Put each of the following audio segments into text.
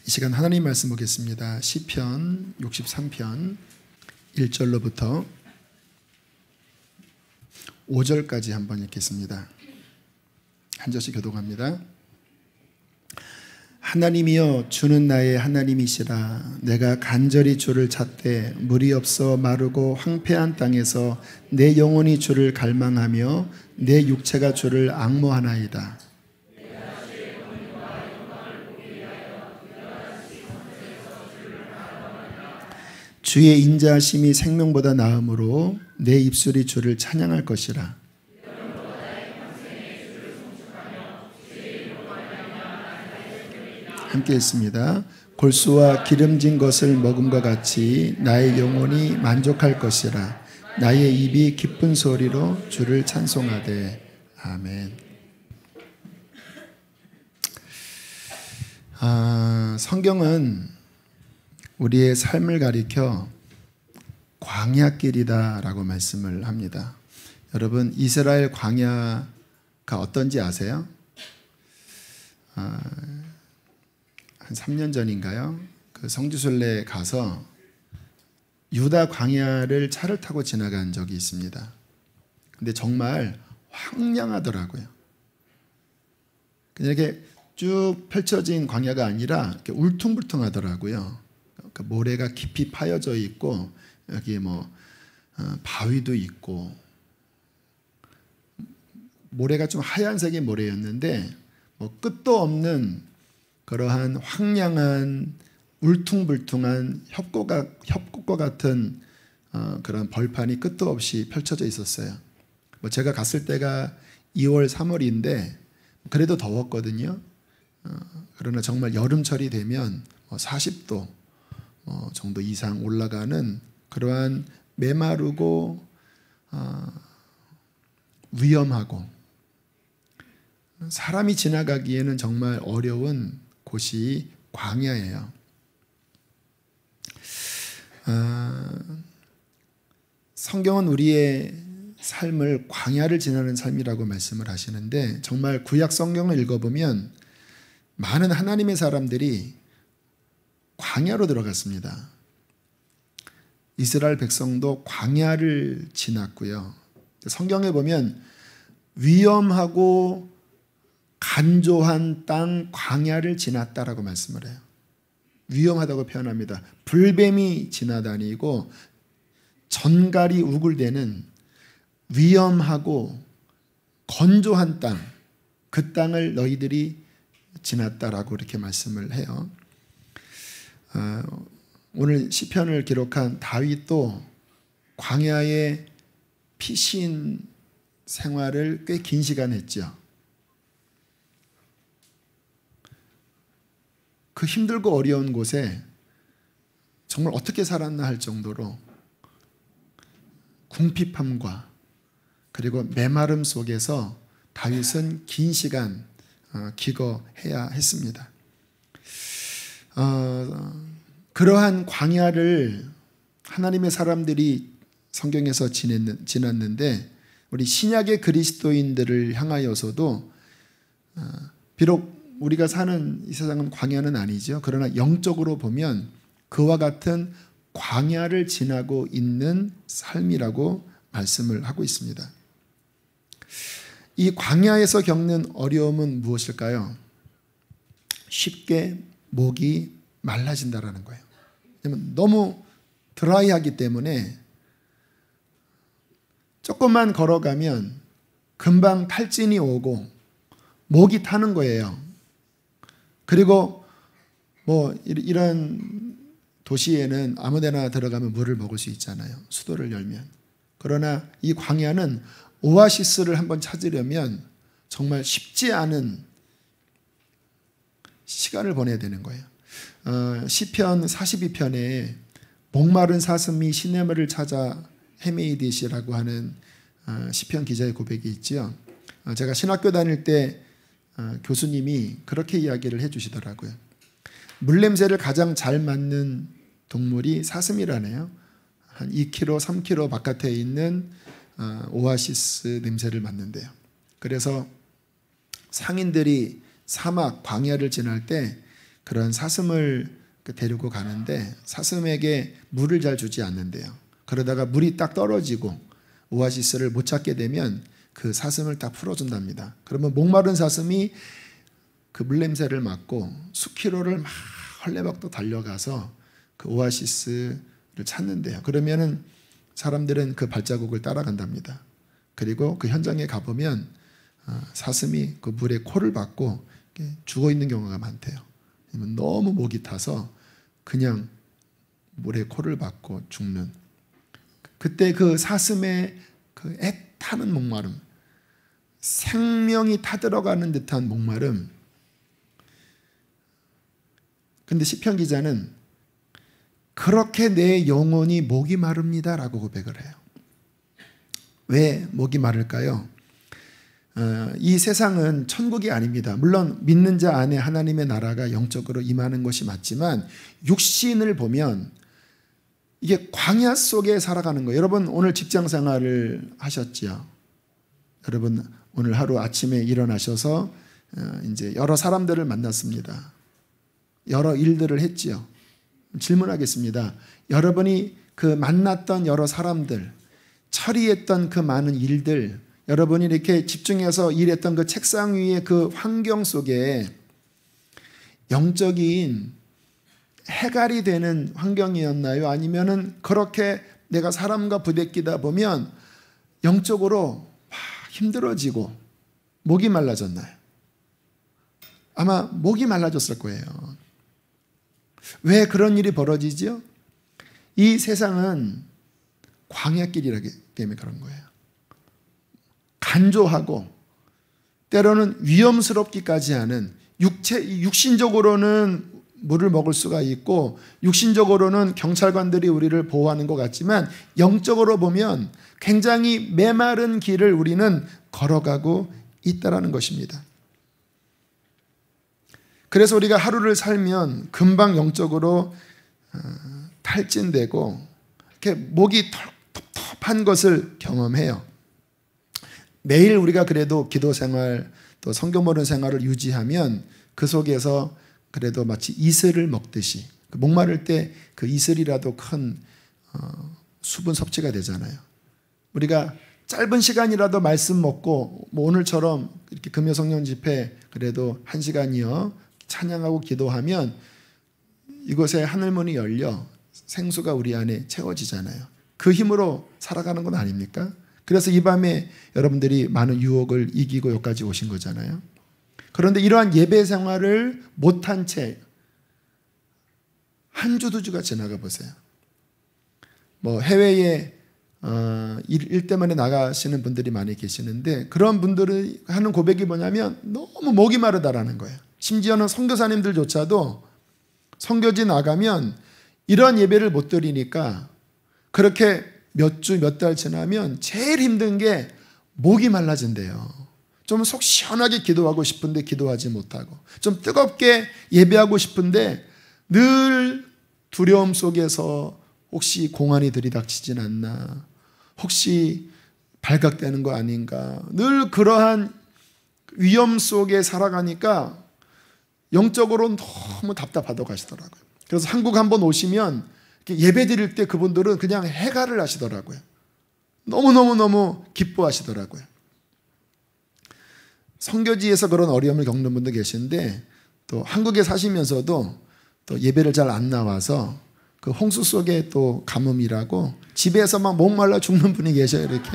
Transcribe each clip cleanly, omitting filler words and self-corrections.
이 시간 하나님 말씀 보겠습니다. 시편 63편 1절로부터 5절까지 한번 읽겠습니다. 한 절씩 교독합니다. 하나님이여, 주는 나의 하나님이시라. 내가 간절히 주를 찾되 물이 없어 마르고 황폐한 땅에서 내 영혼이 주를 갈망하며 내 육체가 주를 앙모하나이다. 주의 인자하심이 생명보다 나음으로 내 입술이 주를 찬양할 것이라. 함께 읽습니다. 골수와 기름진 것을 먹음과 같이 나의 영혼이 만족할 것이라. 나의 입이 기쁜 소리로 주를 찬송하되. 아멘. 성경은 우리의 삶을 가리켜 광야길이다 라고 말씀을 합니다. 여러분, 이스라엘 광야가 어떤지 아세요? 한 3년 전인가요? 그 성지순례에 가서 유다 광야를 차를 타고 지나간 적이 있습니다. 근데 정말 황량하더라고요. 그냥 이렇게 쭉 펼쳐진 광야가 아니라 이렇게 울퉁불퉁하더라고요. 모래가 깊이 파여져 있고 여기에 바위도 있고, 모래가 좀 하얀색의 모래였는데 끝도 없는 그러한 황량한 울퉁불퉁한 협곡과 같은 그런 벌판이 끝도 없이 펼쳐져 있었어요. 제가 갔을 때가 2월 3월인데 그래도 더웠거든요. 그러나 정말 여름철이 되면 40도 정도 이상 올라가는 그러한 메마르고 위험하고 사람이 지나가기에는 정말 어려운 곳이 광야예요. 성경은 우리의 삶을 광야를 지나는 삶이라고 말씀을 하시는데, 정말 구약 성경을 읽어보면 많은 하나님의 사람들이 광야로 들어갔습니다. 이스라엘 백성도 광야를 지났고요. 성경에 보면 위험하고 간조한 땅 광야를 지났다라고 말씀을 해요. 위험하다고 표현합니다. 불뱀이 지나다니고 전갈이 우글대는 위험하고 건조한 땅, 그 땅을 너희들이 지났다라고 이렇게 말씀을 해요. 오늘 시편을 기록한 다윗도 광야의 피신 생활을 꽤 긴 시간 했죠. 그 힘들고 어려운 곳에 정말 어떻게 살았나 할 정도로 궁핍함과 그리고 메마름 속에서 다윗은 긴 시간 기거해야 했습니다. 그러한 광야를 하나님의 사람들이 성경에서 지났는데, 우리 신약의 그리스도인들을 향하여서도 비록 우리가 사는 이 세상은 광야는 아니죠. 그러나 영적으로 보면 그와 같은 광야를 지나고 있는 삶이라고 말씀을 하고 있습니다. 이 광야에서 겪는 어려움은 무엇일까요? 쉽게 목이 말라진다라는 거예요. 왜냐면 너무 드라이하기 때문에 조금만 걸어가면 금방 탈진이 오고 목이 타는 거예요. 그리고 이런 도시에는 아무데나 들어가면 물을 먹을 수 있잖아요. 수도를 열면. 그러나 이 광야는 오아시스를 한번 찾으려면 정말 쉽지 않은 시간을 보내야 되는 거예요. 시편 42편에 목마른 사슴이 시냇물을 찾아 헤매이듯이라고 하는 시편 기자의 고백이 있죠. 제가 신학교 다닐 때 교수님이 그렇게 이야기를 해주시더라고요. 물냄새를 가장 잘 맡는 동물이 사슴이라네요. 한 2km, 3km 바깥에 있는 오아시스 냄새를 맡는데요. 그래서 상인들이 사막, 광야를 지날 때 그런 사슴을 데리고 가는데 사슴에게 물을 잘 주지 않는데요. 그러다가 물이 딱 떨어지고 오아시스를 못 찾게 되면 그 사슴을 딱 풀어준답니다. 그러면 목마른 사슴이 그 물냄새를 맡고 수킬로를 막 헐레벌떡 달려가서 그 오아시스를 찾는데요. 그러면은 사람들은 그 발자국을 따라간답니다. 그리고 그 현장에 가보면 사슴이 그 물에 코를 박고 죽어 있는 경우가 많대요. 너무 목이 타서 그냥 물에 코를 박고 죽는. 그때 그 사슴의 그 애타는 목마름, 생명이 타들어가는 듯한 목마름. 근데 시편 기자는 그렇게 내 영혼이 목이 마릅니다 라고 고백을 해요. 왜 목이 마를까요? 이 세상은 천국이 아닙니다. 물론 믿는 자 안에 하나님의 나라가 영적으로 임하는 것이 맞지만 육신을 보면 이게 광야 속에 살아가는 거예요. 여러분 오늘 직장 생활을 하셨지요? 여러분 오늘 하루 아침에 일어나셔서 이제 여러 사람들을 만났습니다. 여러 일들을 했지요. 질문하겠습니다. 여러분이 그 만났던 여러 사람들, 처리했던 그 많은 일들, 여러분이 이렇게 집중해서 일했던 그 책상 위의 그 환경 속에 영적인 해갈이 되는 환경이었나요? 아니면은 그렇게 내가 사람과 부대끼다 보면 영적으로 힘들어지고 목이 말라졌나요? 아마 목이 말라졌을 거예요. 왜 그런 일이 벌어지죠? 이 세상은 광야길이라기 때문에 그런 거예요. 간조하고 때로는 위험스럽기까지 하는 육신적으로는 물을 먹을 수가 있고 육신적으로는 경찰관들이 우리를 보호하는 것 같지만 영적으로 보면 굉장히 메마른 길을 우리는 걸어가고 있다는 것입니다. 그래서 우리가 하루를 살면 금방 영적으로 탈진되고 이렇게 목이 텁텁한 것을 경험해요. 매일 우리가 그래도 기도 생활 또 성경 보는 생활을 유지하면 그 속에서 그래도 마치 이슬을 먹듯이 목마를 때 그 이슬이라도 큰 수분 섭취가 되잖아요. 우리가 짧은 시간이라도 말씀 먹고 뭐 오늘처럼 이렇게 금요성령 집회 그래도 1시간이요 찬양하고 기도하면 이곳에 하늘문이 열려 생수가 우리 안에 채워지잖아요. 그 힘으로 살아가는 건 아닙니까? 그래서 이 밤에 여러분들이 많은 유혹을 이기고 여기까지 오신 거잖아요. 그런데 이러한 예배 생활을 못한 채 한 주, 두 주가 지나가 보세요. 뭐 해외에 일 때문에 나가시는 분들이 많이 계시는데 그런 분들이 하는 고백이 뭐냐면 너무 목이 마르다라는 거예요. 심지어는 선교사님들조차도 선교지 나가면 이러한 예배를 못 드리니까 그렇게 몇 주, 몇 달 지나면 제일 힘든 게 목이 말라진대요. 좀 속 시원하게 기도하고 싶은데 기도하지 못하고 좀 뜨겁게 예배하고 싶은데 늘 두려움 속에서 혹시 공안이 들이닥치진 않나, 혹시 발각되는 거 아닌가, 늘 그러한 위험 속에 살아가니까 영적으로 너무 답답하다고 하시더라고요. 그래서 한국 한번 오시면 예배 드릴 때 그분들은 그냥 해갈을 하시더라고요. 너무너무 기뻐하시더라고요. 선교지에서 그런 어려움을 겪는 분도 계신데 또 한국에 사시면서도 또 예배를 잘 안 나와서 그 홍수 속에 또 가뭄이라고 집에서 막 목말라 죽는 분이 계셔요. 이렇게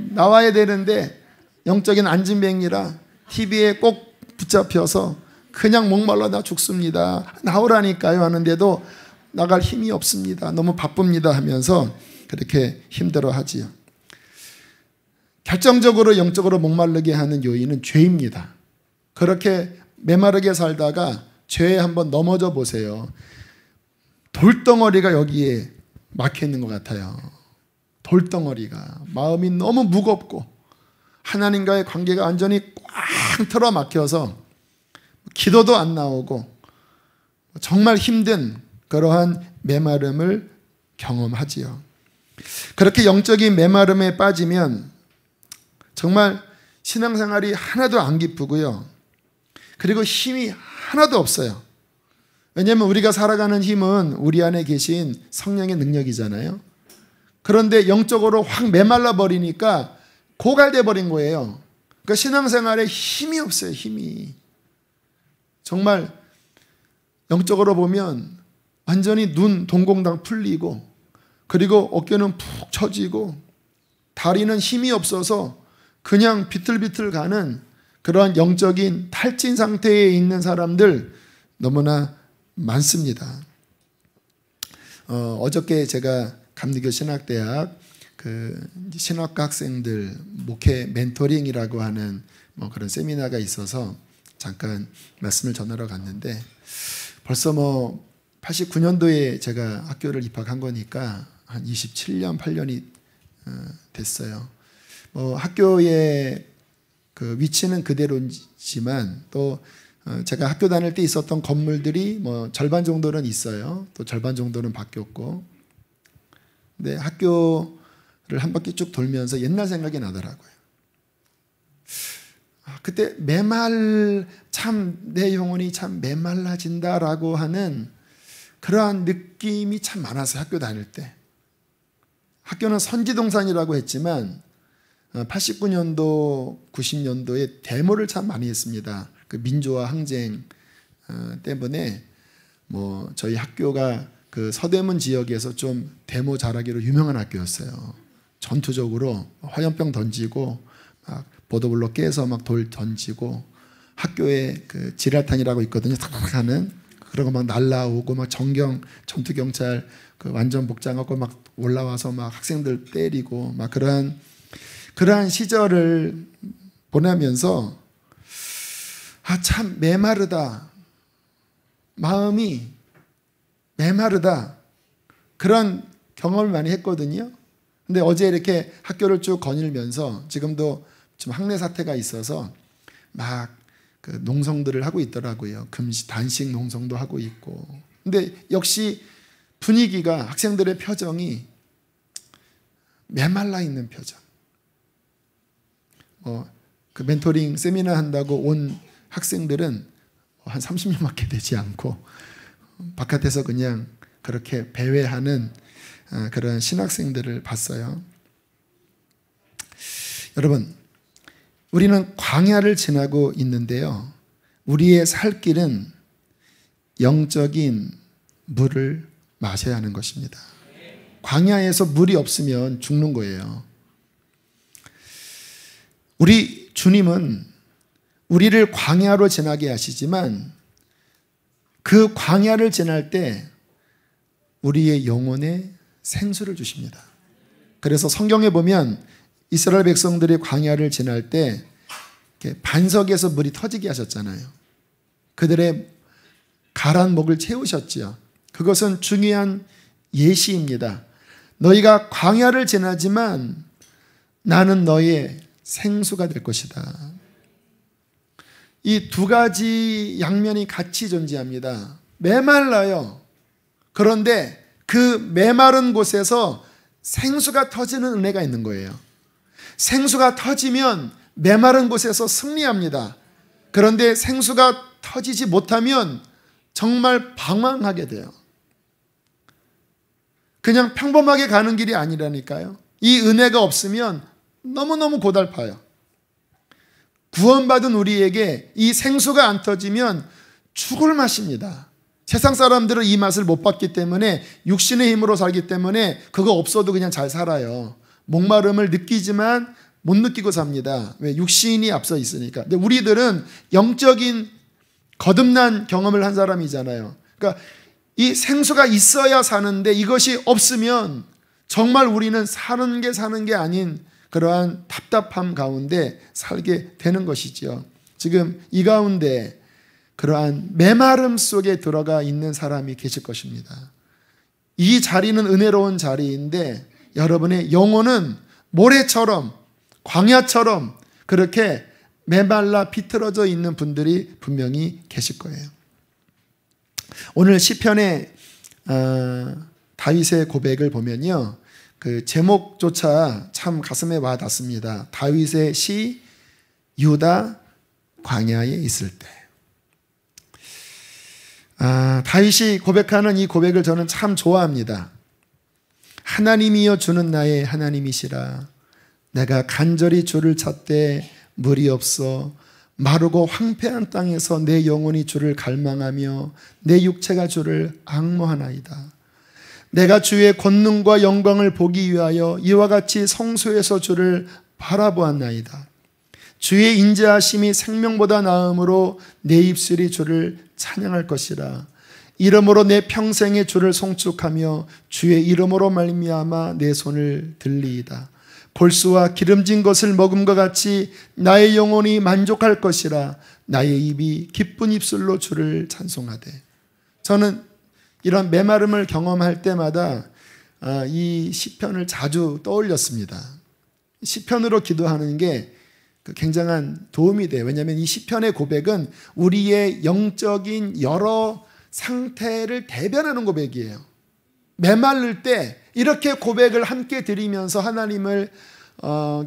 나와야 되는데 영적인 안진뱅이라 TV에 꼭 붙잡혀서 그냥 목말라 나 죽습니다. 나오라니까요 하는데도 나갈 힘이 없습니다. 너무 바쁩니다 하면서 그렇게 힘들어하지요. 결정적으로 영적으로 목마르게 하는 요인은 죄입니다. 그렇게 메마르게 살다가 죄에 한번 넘어져 보세요. 돌덩어리가 여기에 막혀 있는 것 같아요. 돌덩어리가 마음이 너무 무겁고 하나님과의 관계가 완전히 꽉 틀어 막혀서 기도도 안 나오고 정말 힘든 그러한 메마름을 경험하지요. 그렇게 영적인 메마름에 빠지면 정말 신앙생활이 하나도 안 기쁘고요. 그리고 힘이 하나도 없어요. 왜냐하면 우리가 살아가는 힘은 우리 안에 계신 성령의 능력이잖아요. 그런데 영적으로 확 메말라 버리니까 고갈돼 버린 거예요. 그러니까 신앙생활에 힘이 없어요. 힘이. 정말 영적으로 보면 완전히 눈 동공당 풀리고, 그리고 어깨는 푹 처지고, 다리는 힘이 없어서 그냥 비틀비틀 가는 그런 영적인 탈진 상태에 있는 사람들 너무나 많습니다. 어저께 제가 감리교 신학대학 신학과 학생들 목회 멘토링이라고 하는 그런 세미나가 있어서 잠깐 말씀을 전하러 갔는데, 벌써 89년도에 제가 학교를 입학한 거니까 한 27년, 8년이 됐어요. 학교의 그 위치는 그대로지만 또 제가 학교 다닐 때 있었던 건물들이 절반 정도는 있어요. 또 절반 정도는 바뀌었고. 근데 학교를 한 바퀴 쭉 돌면서 옛날 생각이 나더라고요. 그때 내 영혼이 참 메말라진다라고 하는 그러한 느낌이 참 많았어요. 학교 다닐 때. 학교는 선지동산이라고 했지만 89년도, 90년도에 데모를 참 많이 했습니다. 그 민주화 항쟁 때문에 저희 학교가 그 서대문 지역에서 좀 데모 잘하기로 유명한 학교였어요. 전투적으로 화염병 던지고 막 보도블록 깨서 막 돌 던지고, 학교에 그 지랄탄이라고 있거든요. 탁 하는 그런 거 막 날라오고, 막 전투 경찰 그 완전 복장하고 막 올라와서 막 학생들 때리고, 막 그러한 시절을 보내면서 참 메마르다, 마음이 메마르다, 그런 경험을 많이 했거든요. 근데 어제 이렇게 학교를 쭉 거닐면서, 지금도 좀 학내 사태가 있어서 막 그 농성들을 하고 있더라고요. 단식 농성도 하고 있고. 근데 역시 분위기가, 학생들의 표정이 메말라 있는 표정. 그 멘토링 세미나 한다고 온 학생들은 한 30명밖에 되지 않고, 바깥에서 그냥 그렇게 배회하는 그런 신학생들을 봤어요. 여러분, 우리는 광야를 지나고 있는데요, 우리의 살 길은 영적인 물을 마셔야 하는 것입니다. 광야에서 물이 없으면 죽는 거예요. 우리 주님은 우리를 광야로 지나게 하시지만, 그 광야를 지날 때 우리의 영혼에 생수를 주십니다. 그래서 성경에 보면 이스라엘 백성들이 광야를 지날 때 반석에서 물이 터지게 하셨잖아요. 그들의 가란 목을 채우셨지요. 그것은 중요한 예시입니다. 너희가 광야를 지나지만 나는 너의 생수가 될 것이다. 이 두 가지 양면이 같이 존재합니다. 메말라요. 그런데 그 메마른 곳에서 생수가 터지는 은혜가 있는 거예요. 생수가 터지면 메마른 곳에서 승리합니다. 그런데 생수가 터지지 못하면 정말 방황하게 돼요. 그냥 평범하게 가는 길이 아니라니까요. 이 은혜가 없으면 너무너무 고달파요. 구원받은 우리에게 이 생수가 안 터지면 죽을 맛입니다. 세상 사람들은 이 맛을 못 봤기 때문에, 육신의 힘으로 살기 때문에 그거 없어도 그냥 잘 살아요. 목마름을 느끼지만 못 느끼고 삽니다. 왜? 육신이 앞서 있으니까. 근데 우리들은 영적인 거듭난 경험을 한 사람이잖아요. 그러니까 이 생수가 있어야 사는데, 이것이 없으면 정말 우리는 사는 게 아닌 그러한 답답함 가운데 살게 되는 것이지요. 지금 이 가운데 그러한 메마름 속에 들어가 있는 사람이 계실 것입니다. 이 자리는 은혜로운 자리인데, 여러분의 영혼은 모래처럼, 광야처럼 그렇게 메말라 비틀어져 있는 분들이 분명히 계실 거예요. 오늘 시편의 다윗의 고백을 보면요, 그 제목조차 참 가슴에 와 닿습니다. 다윗의 시, 유다 광야에 있을 때. 다윗이 고백하는 이 고백을 저는 참 좋아합니다. 하나님이여 주는 나의 하나님이시라. 내가 간절히 주를 찾되 물이 없어 마르고 황폐한 땅에서 내 영혼이 주를 갈망하며 내 육체가 주를 앙모하나이다. 내가 주의 권능과 영광을 보기 위하여 이와 같이 성소에서 주를 바라보았나이다. 주의 인자하심이 생명보다 나음으로 내 입술이 주를 찬양할 것이라. 이름으로 내 평생에 주를 송축하며 주의 이름으로 말미암아 내 손을 들리이다. 골수와 기름진 것을 먹음과 같이 나의 영혼이 만족할 것이라. 나의 입이 기쁜 입술로 주를 찬송하되. 저는 이런 메마름을 경험할 때마다 이 시편을 자주 떠올렸습니다. 시편으로 기도하는 게 굉장한 도움이 돼요. 왜냐하면 이 시편의 고백은 우리의 영적인 여러 상태를 대변하는 고백이에요. 메마를 때 이렇게 고백을 함께 드리면서 하나님을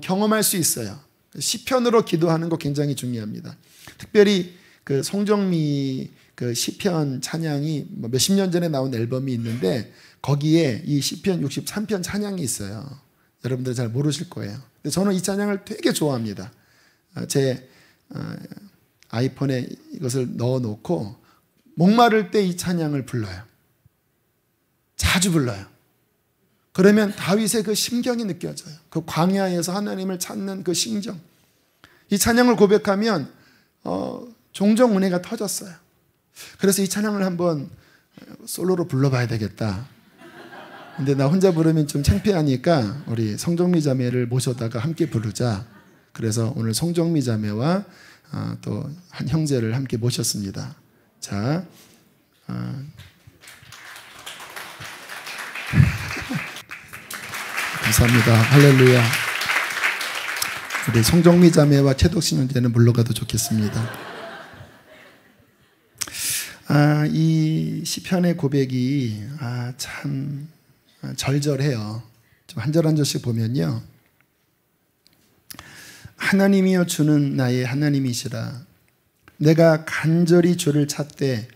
경험할 수 있어요. 시편으로 기도하는 거 굉장히 중요합니다. 특별히 그 송정미 그 시편 찬양이 몇십 년 전에 나온 앨범이 있는데 거기에 이 시편 63편 찬양이 있어요. 여러분들 잘 모르실 거예요. 근데 저는 이 찬양을 되게 좋아합니다. 제 아이폰에 이것을 넣어놓고 목마를 때 이 찬양을 불러요. 자주 불러요. 그러면 다윗의 그 심경이 느껴져요. 그 광야에서 하나님을 찾는 그 심정. 이 찬양을 고백하면 종종 은혜가 터졌어요. 그래서 이 찬양을 한번 솔로로 불러봐야 되겠다. 근데 나 혼자 부르면 좀 창피하니까 우리 성정미 자매를 모셔다가 함께 부르자. 그래서 오늘 성정미 자매와 또 한 형제를 함께 모셨습니다. 자, 감사합니다. 할렐루야. 우리 성정미 자매와 최덕신 형제는 물러가도 좋겠습니다. 이 시편의 고백이 참 절절해요. 좀 한 절 한 절씩 보면요. 하나님이여 주는 나의 하나님이시라. 내가 간절히 주를 찾되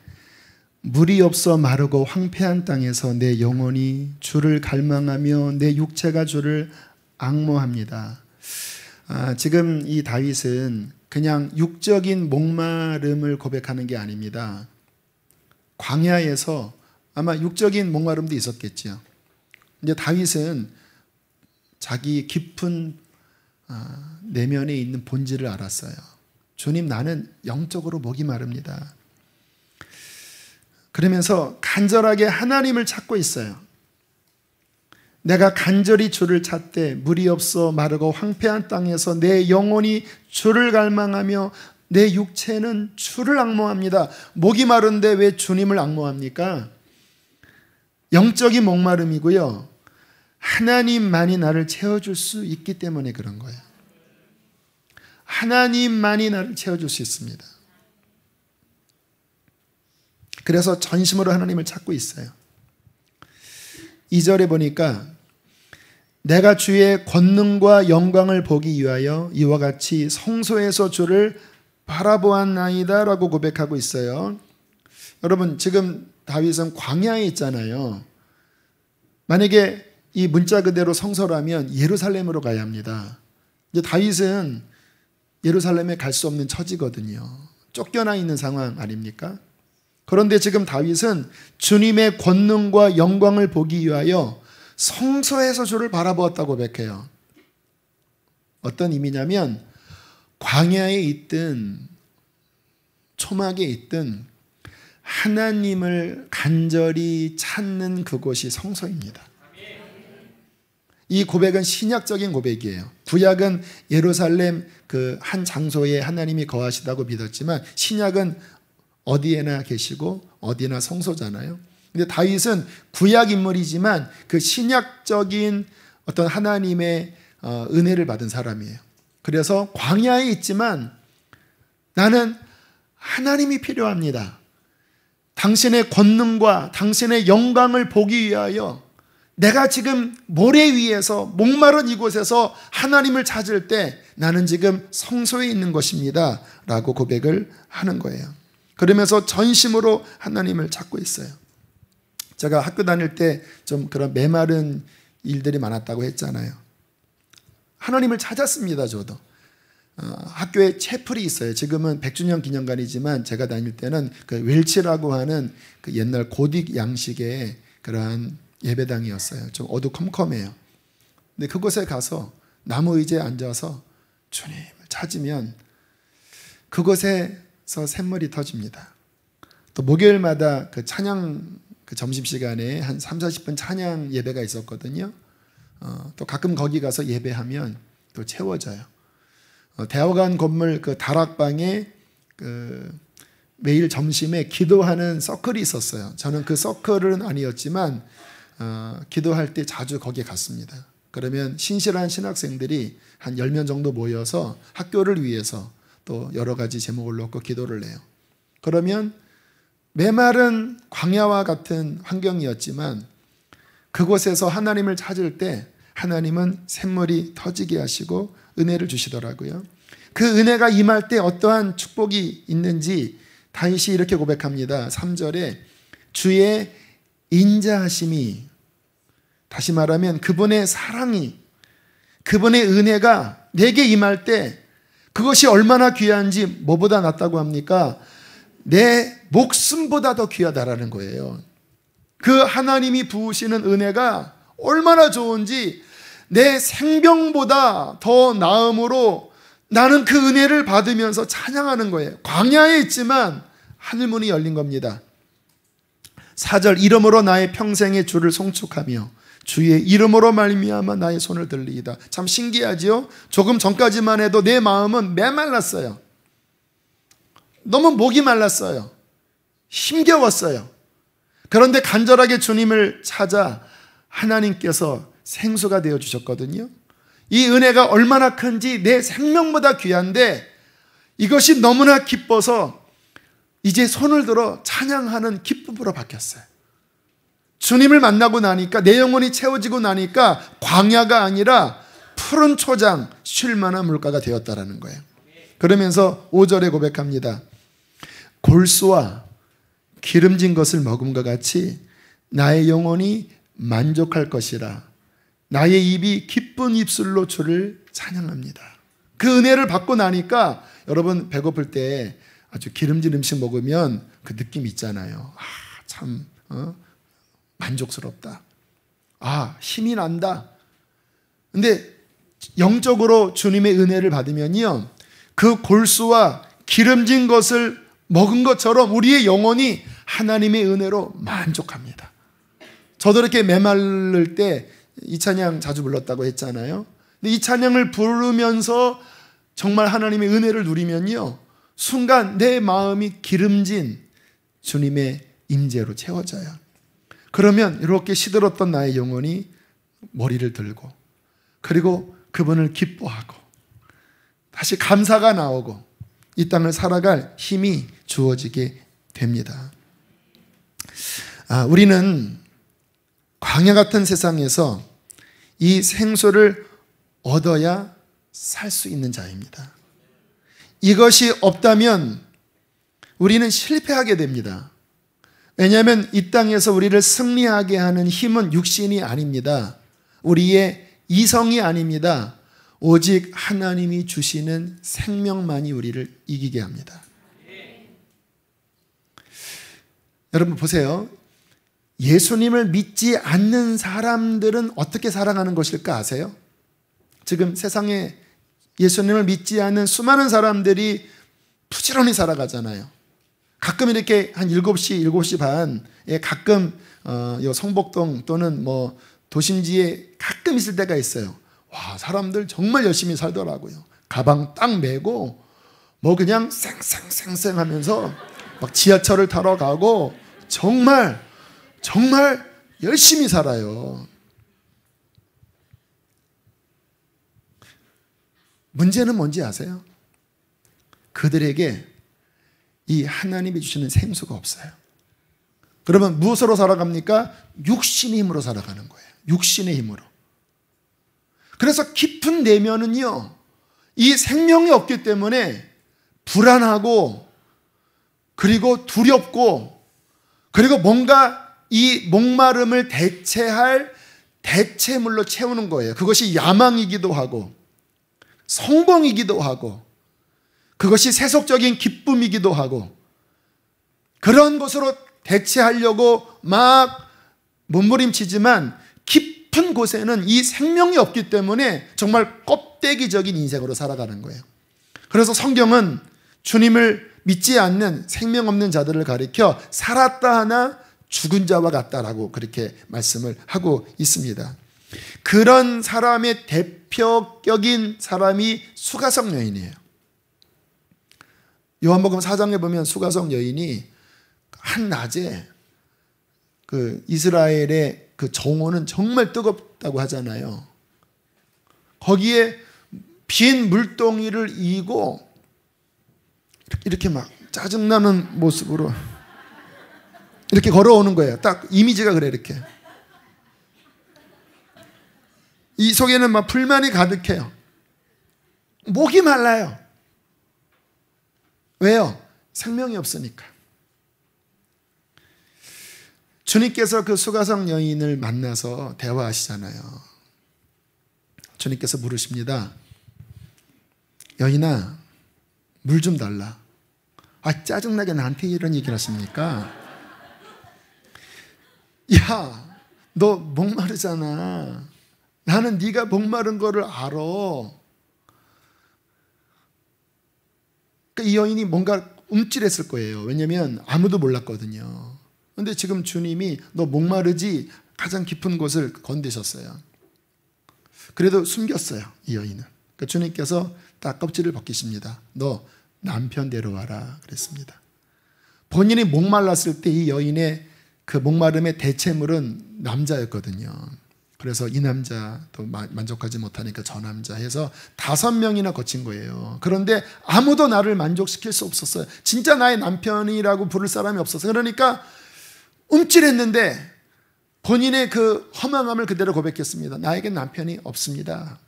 물이 없어 마르고 황폐한 땅에서 내 영혼이 주를 갈망하며 내 육체가 주를 앙모합니다. 지금 이 다윗은 그냥 육적인 목마름을 고백하는 게 아닙니다. 광야에서 아마 육적인 목마름도 있었겠죠. 근데 다윗은 자기 깊은 내면에 있는 본질을 알았어요. 주님, 나는 영적으로 목이 마릅니다. 그러면서 간절하게 하나님을 찾고 있어요. 내가 간절히 주를 찾되 물이 없어 마르고 황폐한 땅에서 내 영혼이 주를 갈망하며 내 육체는 주를 앙모합니다. 목이 마른데 왜 주님을 앙모합니까? 영적인 목마름이고요. 하나님만이 나를 채워줄 수 있기 때문에 그런 거예요. 하나님만이 나를 채워줄 수 있습니다. 그래서 전심으로 하나님을 찾고 있어요. 2절에 보니까 내가 주의 권능과 영광을 보기 위하여 이와 같이 성소에서 주를 바라보았나이다 라고 고백하고 있어요. 여러분, 지금 다윗은 광야에 있잖아요. 만약에 이 문자 그대로 성서라면 예루살렘으로 가야 합니다. 이제 다윗은 예루살렘에 갈 수 없는 처지거든요. 쫓겨나 있는 상황 아닙니까? 그런데 지금 다윗은 주님의 권능과 영광을 보기 위하여 성소에서 주를 바라보았다고 고백해요. 어떤 의미냐면 광야에 있든 초막에 있든 하나님을 간절히 찾는 그곳이 성소입니다. 이 고백은 신약적인 고백이에요. 구약은 예루살렘 그 한 장소에 하나님이 거하시다고 믿었지만 신약은 어디에나 계시고 어디나 성소잖아요. 근데 다윗은 구약 인물이지만 그 신약적인 어떤 하나님의 은혜를 받은 사람이에요. 그래서 광야에 있지만 나는 하나님이 필요합니다. 당신의 권능과 당신의 영광을 보기 위하여 내가 지금 모래 위에서 목마른 이곳에서 하나님을 찾을 때 나는 지금 성소에 있는 것입니다 라고 고백을 하는 거예요. 그러면서 전심으로 하나님을 찾고 있어요. 제가 학교 다닐 때 좀 그런 메마른 일들이 많았다고 했잖아요. 하나님을 찾았습니다. 저도 학교에 채플이 있어요. 지금은 100주년 기념관이지만 제가 다닐 때는 그 웰치라고 하는 그 옛날 고딕 양식의 그러한 예배당이었어요. 좀 어두컴컴해요. 근데 그곳에 가서 나무 의자에 앉아서 주님을 찾으면 그곳에서 샘물이 터집니다. 또 목요일마다 그 찬양 그 점심시간에 한 30-40분 찬양 예배가 있었거든요. 또 가끔 거기 가서 예배하면 또 채워져요. 대학원 건물 그 다락방에 그 매일 점심에 기도하는 서클이 있었어요. 저는 그 서클은 아니었지만 기도할 때 자주 거기에 갔습니다. 그러면 신실한 신학생들이 한 10명 정도 모여서 학교를 위해서 또 여러 가지 제목을 놓고 기도를 해요. 그러면 메마른 광야와 같은 환경이었지만 그곳에서 하나님을 찾을 때 하나님은 샘물이 터지게 하시고 은혜를 주시더라고요. 그 은혜가 임할 때 어떠한 축복이 있는지 다윗이 이렇게 고백합니다. 3절에 주의 인자하심이, 다시 말하면 그분의 사랑이, 그분의 은혜가 내게 임할 때 그것이 얼마나 귀한지 뭐보다 낫다고 합니까? 내 목숨보다 더 귀하다라는 거예요. 그 하나님이 부으시는 은혜가 얼마나 좋은지 내 생명보다 더 나음으로 나는 그 은혜를 받으면서 찬양하는 거예요. 광야에 있지만 하늘문이 열린 겁니다. 4절 이름으로 나의 평생의 주를 송축하며 주의 이름으로 말미암아 나의 손을 들리이다. 참 신기하지요? 조금 전까지만 해도 내 마음은 메말랐어요. 너무 목이 말랐어요. 힘겨웠어요. 그런데 간절하게 주님을 찾아 하나님께서 생수가 되어 주셨거든요. 이 은혜가 얼마나 큰지 내 생명보다 귀한데 이것이 너무나 기뻐서 이제 손을 들어 찬양하는 기쁨으로 바뀌었어요. 주님을 만나고 나니까 내 영혼이 채워지고 나니까 광야가 아니라 푸른 초장, 쉴 만한 물가가 되었다라는 거예요. 그러면서 5절에 고백합니다. 골수와 기름진 것을 먹음과 같이 나의 영혼이 만족할 것이라. 나의 입이 기쁜 입술로 주를 찬양합니다. 그 은혜를 받고 나니까 여러분 배고플 때 아주 기름진 음식 먹으면 그 느낌 있잖아요. 참 만족스럽다. 힘이 난다. 근데 영적으로 주님의 은혜를 받으면요, 그 골수와 기름진 것을 먹은 것처럼 우리의 영혼이 하나님의 은혜로 만족합니다. 저도 이렇게 메말를 때 이 찬양 자주 불렀다고 했잖아요. 근데 이 찬양을 부르면서 정말 하나님의 은혜를 누리면요, 순간 내 마음이 기름진 주님의 임재로 채워져요. 그러면 이렇게 시들었던 나의 영혼이 머리를 들고 그리고 그분을 기뻐하고 다시 감사가 나오고 이 땅을 살아갈 힘이 주어지게 됩니다. 우리는 광야 같은 세상에서 이 생수를 얻어야 살 수 있는 자입니다. 이것이 없다면 우리는 실패하게 됩니다. 왜냐하면 이 땅에서 우리를 승리하게 하는 힘은 육신이 아닙니다. 우리의 이성이 아닙니다. 오직 하나님이 주시는 생명만이 우리를 이기게 합니다. 여러분 보세요. 예수님을 믿지 않는 사람들은 어떻게 살아가는 것일까 아세요? 지금 세상에 예수님을 믿지 않는 수많은 사람들이 부지런히 살아가잖아요. 가끔 이렇게 한 7시, 7시 반에 가끔 요 성복동 또는 뭐 도심지에 가끔 있을 때가 있어요. 와, 사람들 정말 열심히 살더라고요. 가방 딱 메고 뭐 그냥 쌩쌩쌩쌩 하면서 막 지하철을 타러 가고 정말 열심히 살아요. 문제는 뭔지 아세요? 그들에게 이 하나님이 주시는 생수가 없어요. 그러면 무엇으로 살아갑니까? 육신의 힘으로 살아가는 거예요. 육신의 힘으로. 그래서 깊은 내면은요, 이 생명이 없기 때문에 불안하고 그리고 두렵고, 그리고 뭔가 이 목마름을 대체할 대체물로 채우는 거예요. 그것이 야망이기도 하고 성공이기도 하고 그것이 세속적인 기쁨이기도 하고, 그런 것으로 대체하려고 막 몸부림치지만 깊은 곳에는 이 생명이 없기 때문에 정말 껍데기적인 인생으로 살아가는 거예요. 그래서 성경은 주님을 믿지 않는 생명 없는 자들을 가리켜 살았다 하나 죽은 자와 같다라고 그렇게 말씀을 하고 있습니다. 그런 사람의 대표격인 사람이 수가성 여인이에요. 요한복음 4장에 보면 수가성 여인이 한낮에 그 이스라엘의 그 정오는 정말 뜨겁다고 하잖아요. 거기에 빈 물동이를 이고 이렇게 막 짜증나는 모습으로 이렇게 걸어오는 거예요. 딱 이미지가 그래. 이렇게 이 속에는 막 불만이 가득해요. 목이 말라요. 왜요? 생명이 없으니까. 주님께서 그 수가성 여인을 만나서 대화하시잖아요. 주님께서 물으십니다. 여인아, 물 좀 달라. 아, 짜증나게 나한테 이런 얘기를 하십니까? 야, 너 목마르잖아. 나는 네가 목마른 거를 알아. 그러니까 이 여인이 뭔가 움찔했을 거예요. 왜냐하면 아무도 몰랐거든요. 그런데 지금 주님이 너 목마르지? 가장 깊은 곳을 건드셨어요. 그래도 숨겼어요, 이 여인은. 그러니까 주님께서 딱 껍질을 벗기십니다. 너 남편 데려와라 그랬습니다. 본인이 목말랐을 때 이 여인의 그 목마름의 대체물은 남자였거든요. 그래서 이 남자도 만족하지 못하니까 저 남자 해서 5명이나 거친 거예요. 그런데 아무도 나를 만족시킬 수 없었어요. 진짜 나의 남편이라고 부를 사람이 없었어요. 그러니까 움찔했는데 본인의 그 허망함을 그대로 고백했습니다. 나에겐 남편이 없습니다.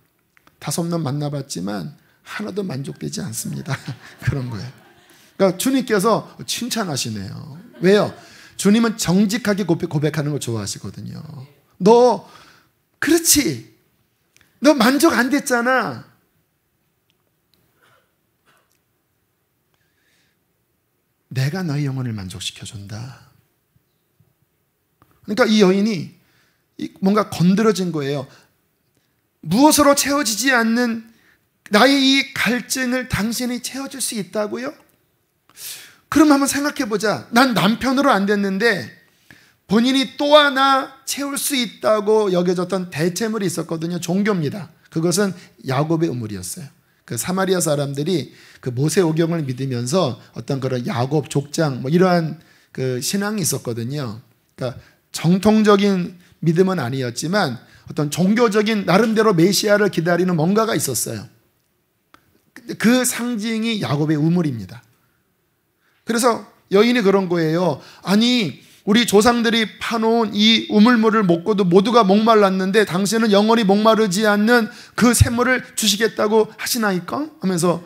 5명 만나봤지만 하나도 만족되지 않습니다. 그런 거예요. 그러니까 주님께서 칭찬하시네요. 왜요? 주님은 정직하게 고백하는 걸 좋아하시거든요. 너 그렇지, 너 만족 안 됐잖아. 내가 너의 영혼을 만족시켜준다. 그러니까 이 여인이 뭔가 건드려진 거예요. 무엇으로 채워지지 않는 나의 이 갈증을 당신이 채워줄 수 있다고요? 그럼 한번 생각해보자. 난 남편으로 안 됐는데 본인이 또 하나 채울 수 있다고 여겨졌던 대체물이 있었거든요. 종교입니다. 그것은 야곱의 우물이었어요. 그 사마리아 사람들이 그 모세오경을 믿으면서 어떤 그런 야곱 족장 뭐 이러한 그 신앙이 있었거든요. 그러니까 정통적인 믿음은 아니었지만 어떤 종교적인 나름대로 메시아를 기다리는 뭔가가 있었어요. 그 상징이 야곱의 우물입니다. 그래서 여인이 그런 거예요. 아니, 우리 조상들이 파놓은 이 우물물을 먹고도 모두가 목말랐는데 당신은 영원히 목마르지 않는 그 샘물을 주시겠다고 하시나이까? 하면서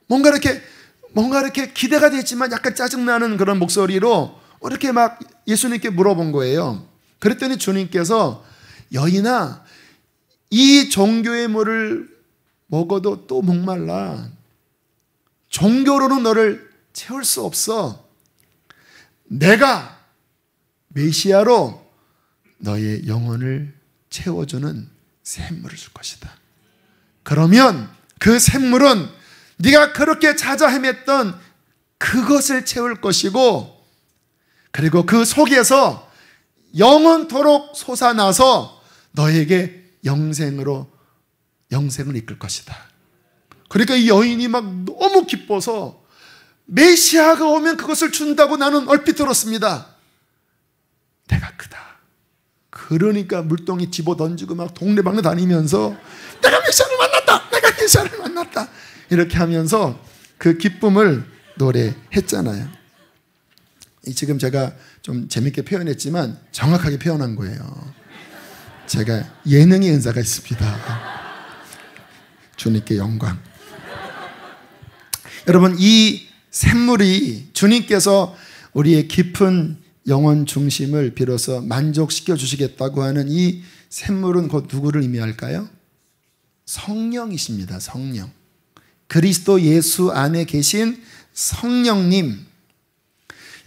뭔가 이렇게 기대가 됐지만 약간 짜증나는 그런 목소리로 이렇게 막 예수님께 물어본 거예요. 그랬더니 주님께서 여인아, 이 종교의 물을 먹어도 또 목말라. 종교로는 너를 채울 수 없어. 내가 메시아로 너의 영혼을 채워주는 샘물을 줄 것이다. 그러면 그 샘물은 네가 그렇게 찾아 헤맸던 그것을 채울 것이고, 그리고 그 속에서 영원토록 솟아나서 너에게 영생을 이끌 것이다. 그러니까 이 여인이 막 너무 기뻐서 메시아가 오면 그것을 준다고 나는 얼핏 들었습니다. 내가 크다. 그러니까 물동이 집어 던지고 막 동네방네 다니면서 내가 메시아를 만났다. 내가 메시아를 만났다. 이렇게 하면서 그 기쁨을 노래했잖아요. 지금 제가 좀 재밌게 표현했지만 정확하게 표현한 거예요. 제가 예능의 은사가 있습니다. 주님께 영광. 여러분, 이 샘물이 주님께서 우리의 깊은 영혼 중심을 비로소 만족시켜 주시겠다고 하는 이 샘물은 곧 누구를 의미할까요? 성령이십니다. 성령. 그리스도 예수 안에 계신 성령님.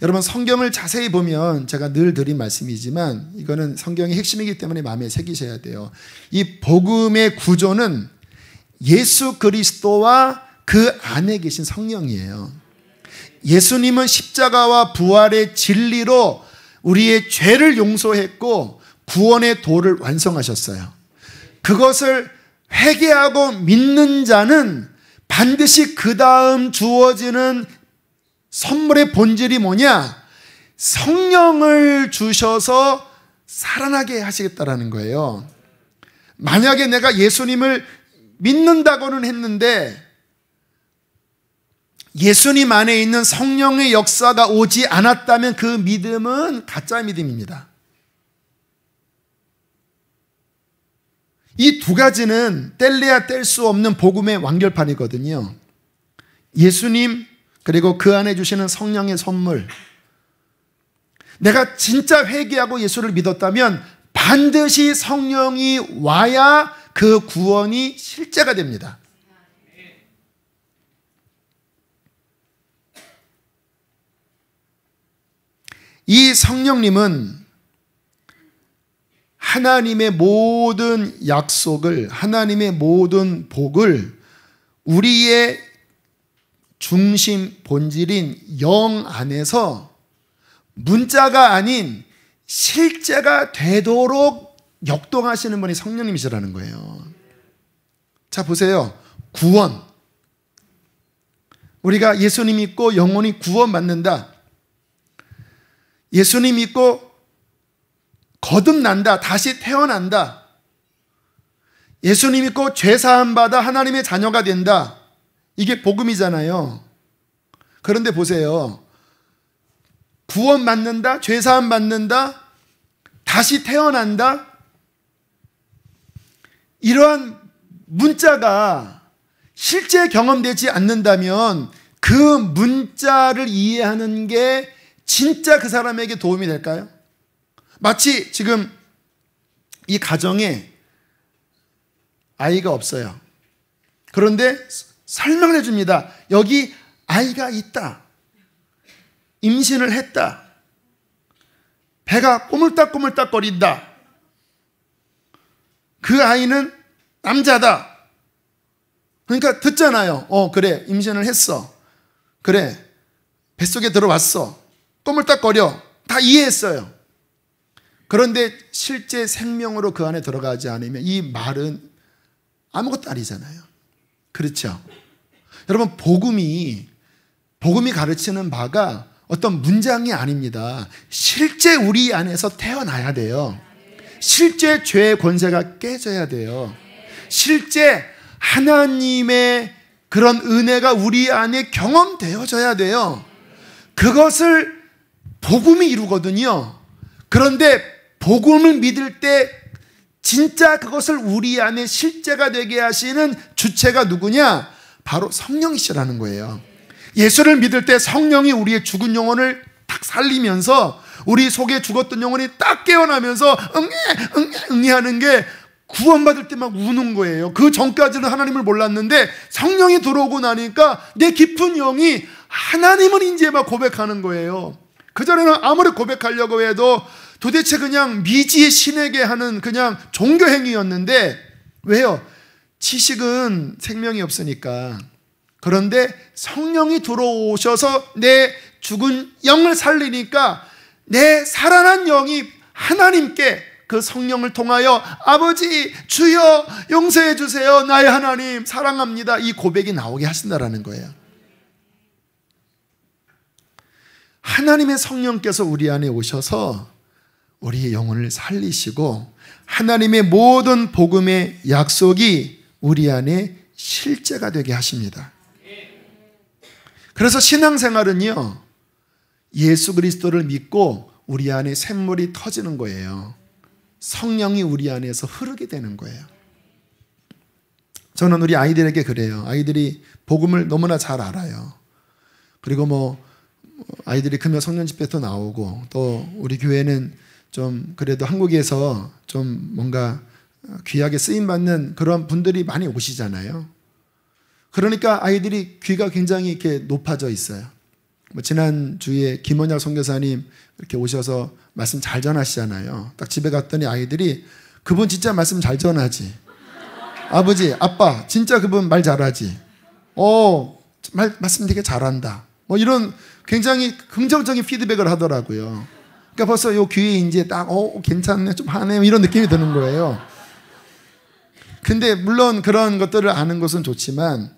여러분, 성경을 자세히 보면 제가 늘 드린 말씀이지만 이거는 성경의 핵심이기 때문에 마음에 새기셔야 돼요. 이 복음의 구조는 예수 그리스도와 그 안에 계신 성령이에요. 예수님은 십자가와 부활의 진리로 우리의 죄를 용서했고 구원의 도를 완성하셨어요. 그것을 회개하고 믿는 자는 반드시 그 다음 주어지는 선물의 본질이 뭐냐? 성령을 주셔서 살아나게 하시겠다라는 거예요. 만약에 내가 예수님을 믿는다고는 했는데 예수님 안에 있는 성령의 역사가 오지 않았다면 그 믿음은 가짜 믿음입니다. 이 두 가지는 뗄래야 뗄 수 없는 복음의 완결판이거든요. 예수님 그리고 그 안에 주시는 성령의 선물. 내가 진짜 회개하고 예수를 믿었다면 반드시 성령이 와야 그 구원이 실제가 됩니다. 이 성령님은 하나님의 모든 약속을, 하나님의 모든 복을 우리의 중심 본질인 영 안에서 문자가 아닌 실제가 되도록 역동하시는 분이 성령님이시라는 거예요. 자, 보세요. 구원. 우리가 예수님 믿고 영혼이 구원받는다. 예수님 믿고 거듭난다. 다시 태어난다. 예수님 믿고 죄사함 받아 하나님의 자녀가 된다. 이게 복음이잖아요. 그런데 보세요. 구원받는다. 죄사함 받는다. 다시 태어난다. 이러한 문자가 실제 경험되지 않는다면 그 문자를 이해하는 게 진짜 그 사람에게 도움이 될까요? 마치 지금 이 가정에 아이가 없어요. 그런데 설명을 해줍니다. 여기 아이가 있다. 임신을 했다. 배가 꼬물딱꼬물딱 거린다. 그 아이는 남자다. 그러니까 듣잖아요. 그래, 임신을 했어. 그래, 뱃속에 들어왔어. 꼬물딱거려. 다 이해했어요. 그런데 실제 생명으로 그 안에 들어가지 않으면 이 말은 아무것도 아니잖아요. 그렇죠? 여러분, 복음이 가르치는 바가 어떤 문장이 아닙니다. 실제 우리 안에서 태어나야 돼요. 실제 죄의 권세가 깨져야 돼요. 실제 하나님의 그런 은혜가 우리 안에 경험되어져야 돼요. 그것을 복음이 이루거든요. 그런데 복음을 믿을 때 진짜 그것을 우리 안에 실제가 되게 하시는 주체가 누구냐? 바로 성령이시라는 거예요. 예수를 믿을 때 성령이 우리의 죽은 영혼을 딱 살리면서 우리 속에 죽었던 영혼이 딱 깨어나면서 응애 하는 게 구원받을 때 막 우는 거예요. 그 전까지는 하나님을 몰랐는데 성령이 들어오고 나니까 내 깊은 영이 하나님을 이제 막 고백하는 거예요. 그전에는 아무리 고백하려고 해도 도대체 그냥 미지의 신에게 하는 그냥 종교 행위였는데, 왜요? 지식은 생명이 없으니까. 그런데 성령이 들어오셔서 내 죽은 영을 살리니까 내 살아난 영이 하나님께 그 성령을 통하여 아버지 주여 용서해 주세요, 나의 하나님 사랑합니다, 이 고백이 나오게 하신다라는 거예요. 하나님의 성령께서 우리 안에 오셔서 우리의 영혼을 살리시고 하나님의 모든 복음의 약속이 우리 안에 실제가 되게 하십니다. 그래서 신앙생활은요, 예수 그리스도를 믿고 우리 안에 샘물이 터지는 거예요. 성령이 우리 안에서 흐르게 되는 거예요. 저는 우리 아이들에게 그래요. 아이들이 복음을 너무나 잘 알아요. 그리고 뭐 아이들이 크면 성년 집회도 나오고, 또 우리 교회는 좀 그래도 한국에서 좀 뭔가 귀하게 쓰임받는 그런 분들이 많이 오시잖아요. 그러니까 아이들이 귀가 굉장히 이렇게 높아져 있어요. 뭐 지난주에 김원약 선교사님 이렇게 오셔서 말씀 잘 전하시잖아요. 딱 집에 갔더니 아이들이 그분 진짜 말씀 잘 전하지. 아버지, 아빠, 진짜 그분 말 잘하지. 말씀 되게 잘한다. 뭐 이런 굉장히 긍정적인 피드백을 하더라고요. 그러니까 벌써 요 귀에 이제 딱, 괜찮네, 좀 하네, 이런 느낌이 드는 거예요. 근데 물론 그런 것들을 아는 것은 좋지만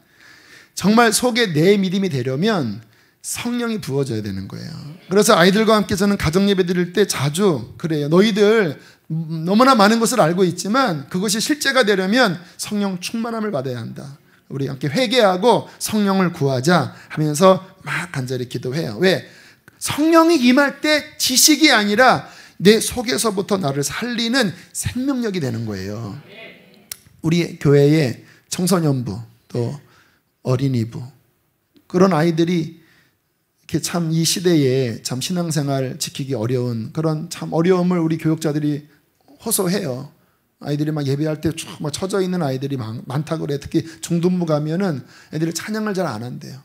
정말 속에 내 믿음이 되려면 성령이 부어져야 되는 거예요. 그래서 아이들과 함께 저는 가정 예배 드릴 때 자주 그래요. 너희들 너무나 많은 것을 알고 있지만 그것이 실제가 되려면 성령 충만함을 받아야 한다. 우리 함께 회개하고 성령을 구하자 하면서 막 간절히 기도해요. 왜? 성령이 임할 때 지식이 아니라 내 속에서부터 나를 살리는 생명력이 되는 거예요. 우리 교회의 청소년부 또 어린이부 그런 아이들이 이렇게 참 이 시대에 참 신앙생활 지키기 어려운 그런 참 어려움을 우리 교육자들이 호소해요. 아이들이 막 예배할 때 쭉 막 처져 있는 아이들이 많다고 그래. 특히 중등부 가면은 애들이 찬양을 잘 안 한대요.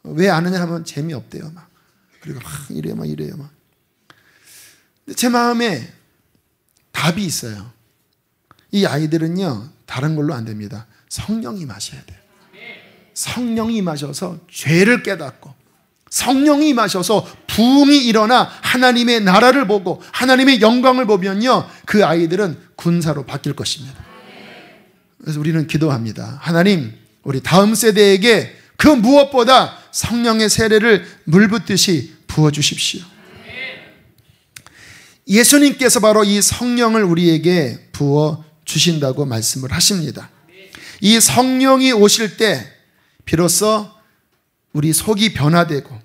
왜 안 하냐 하면 재미없대요. 막. 그리고 막 이래요, 막 이래요, 막. 근데 제 마음에 답이 있어요. 이 아이들은요, 다른 걸로 안 됩니다. 성령이 마셔야 돼요. 성령이 마셔서 죄를 깨닫고, 성령이 마셔서 부흥이 일어나 하나님의 나라를 보고 하나님의 영광을 보면요, 그 아이들은 군사로 바뀔 것입니다. 그래서 우리는 기도합니다. 하나님, 우리 다음 세대에게 그 무엇보다 성령의 세례를 물붓듯이 부어주십시오. 예수님께서 바로 이 성령을 우리에게 부어주신다고 말씀을 하십니다. 이 성령이 오실 때 비로소 우리 속이 변화되고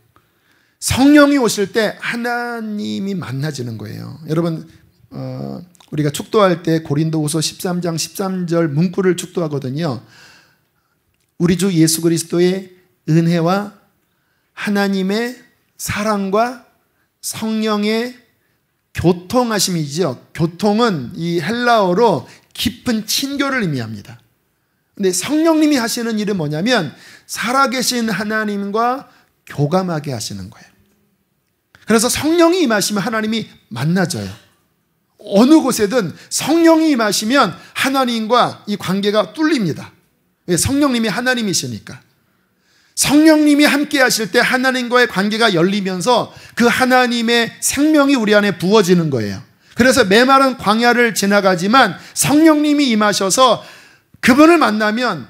성령이 오실 때 하나님이 만나지는 거예요. 여러분, 우리가 축도할 때 고린도후서 13장 13절 문구를 축도하거든요. 우리 주 예수 그리스도의 은혜와 하나님의 사랑과 성령의 교통하심이죠. 교통은 이 헬라어로 깊은 친교를 의미합니다. 근데 성령님이 하시는 일은 뭐냐면 살아계신 하나님과 교감하게 하시는 거예요. 그래서 성령이 임하시면 하나님이 만나져요. 어느 곳에든 성령이 임하시면 하나님과 이 관계가 뚫립니다. 왜? 성령님이 하나님이시니까. 성령님이 함께 하실 때 하나님과의 관계가 열리면서 그 하나님의 생명이 우리 안에 부어지는 거예요. 그래서 메마른 광야를 지나가지만 성령님이 임하셔서 그분을 만나면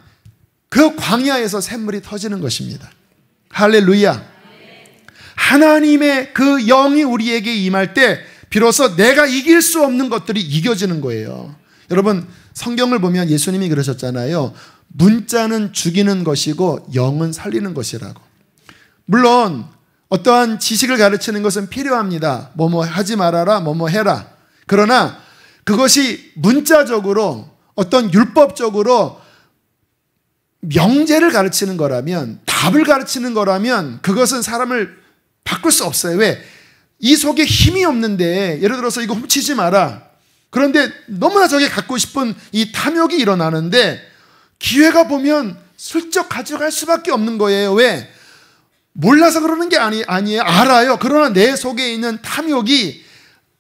그 광야에서 샘물이 터지는 것입니다. 할렐루야. 하나님의 그 영이 우리에게 임할 때 비로소 내가 이길 수 없는 것들이 이겨지는 거예요. 여러분, 성경을 보면 예수님이 그러셨잖아요. 문자는 죽이는 것이고 영은 살리는 것이라고. 물론 어떠한 지식을 가르치는 것은 필요합니다. 뭐뭐 하지 말아라, 뭐뭐 해라. 그러나 그것이 문자적으로 어떤 율법적으로 명제를 가르치는 거라면, 답을 가르치는 거라면 그것은 사람을 바꿀 수 없어요. 왜? 이 속에 힘이 없는데, 예를 들어서 이거 훔치지 마라. 그런데 너무나 저게 갖고 싶은 이 탐욕이 일어나는데 기회가 보면 슬쩍 가져갈 수밖에 없는 거예요. 왜? 몰라서 그러는 게 아니에요. 알아요. 그러나 내 속에 있는 탐욕이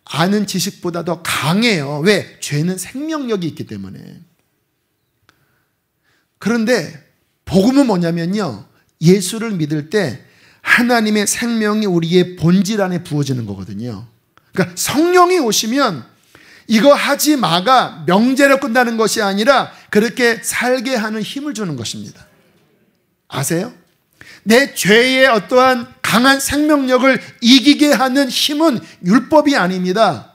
아는 지식보다 더 강해요. 왜? 죄는 생명력이 있기 때문에. 그런데 복음은 뭐냐면요, 예수를 믿을 때 하나님의 생명이 우리의 본질 안에 부어지는 거거든요. 그러니까 성령이 오시면 이거 하지 마가 명제로 끝나는 것이 아니라 그렇게 살게 하는 힘을 주는 것입니다. 아세요? 내 죄의 어떠한 강한 생명력을 이기게 하는 힘은 율법이 아닙니다.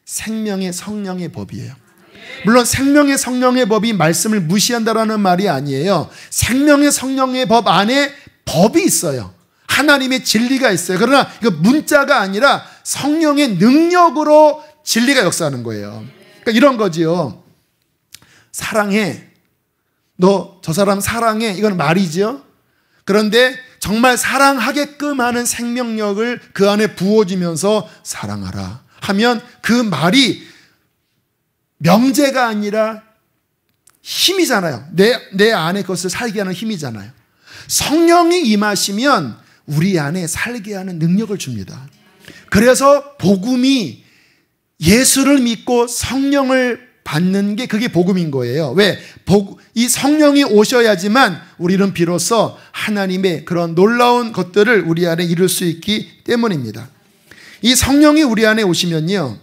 생명의 성령의 법이에요. 물론 생명의 성령의 법이 말씀을 무시한다라는 말이 아니에요. 생명의 성령의 법 안에 법이 있어요. 하나님의 진리가 있어요. 그러나 이거 문자가 아니라 성령의 능력으로 진리가 역사하는 거예요. 그러니까 이런 거지요. 사랑해. 너 저 사람 사랑해. 이건 말이죠. 그런데 정말 사랑하게끔 하는 생명력을 그 안에 부어주면서 사랑하라 하면 그 말이 명제가 아니라 힘이잖아요. 내 안에 그것을 살게 하는 힘이잖아요. 성령이 임하시면 우리 안에 살게 하는 능력을 줍니다. 그래서 복음이 예수를 믿고 성령을 받는 게 그게 복음인 거예요. 왜? 이 성령이 오셔야지만 우리는 비로소 하나님의 그런 놀라운 것들을 우리 안에 이룰 수 있기 때문입니다. 이 성령이 우리 안에 오시면요,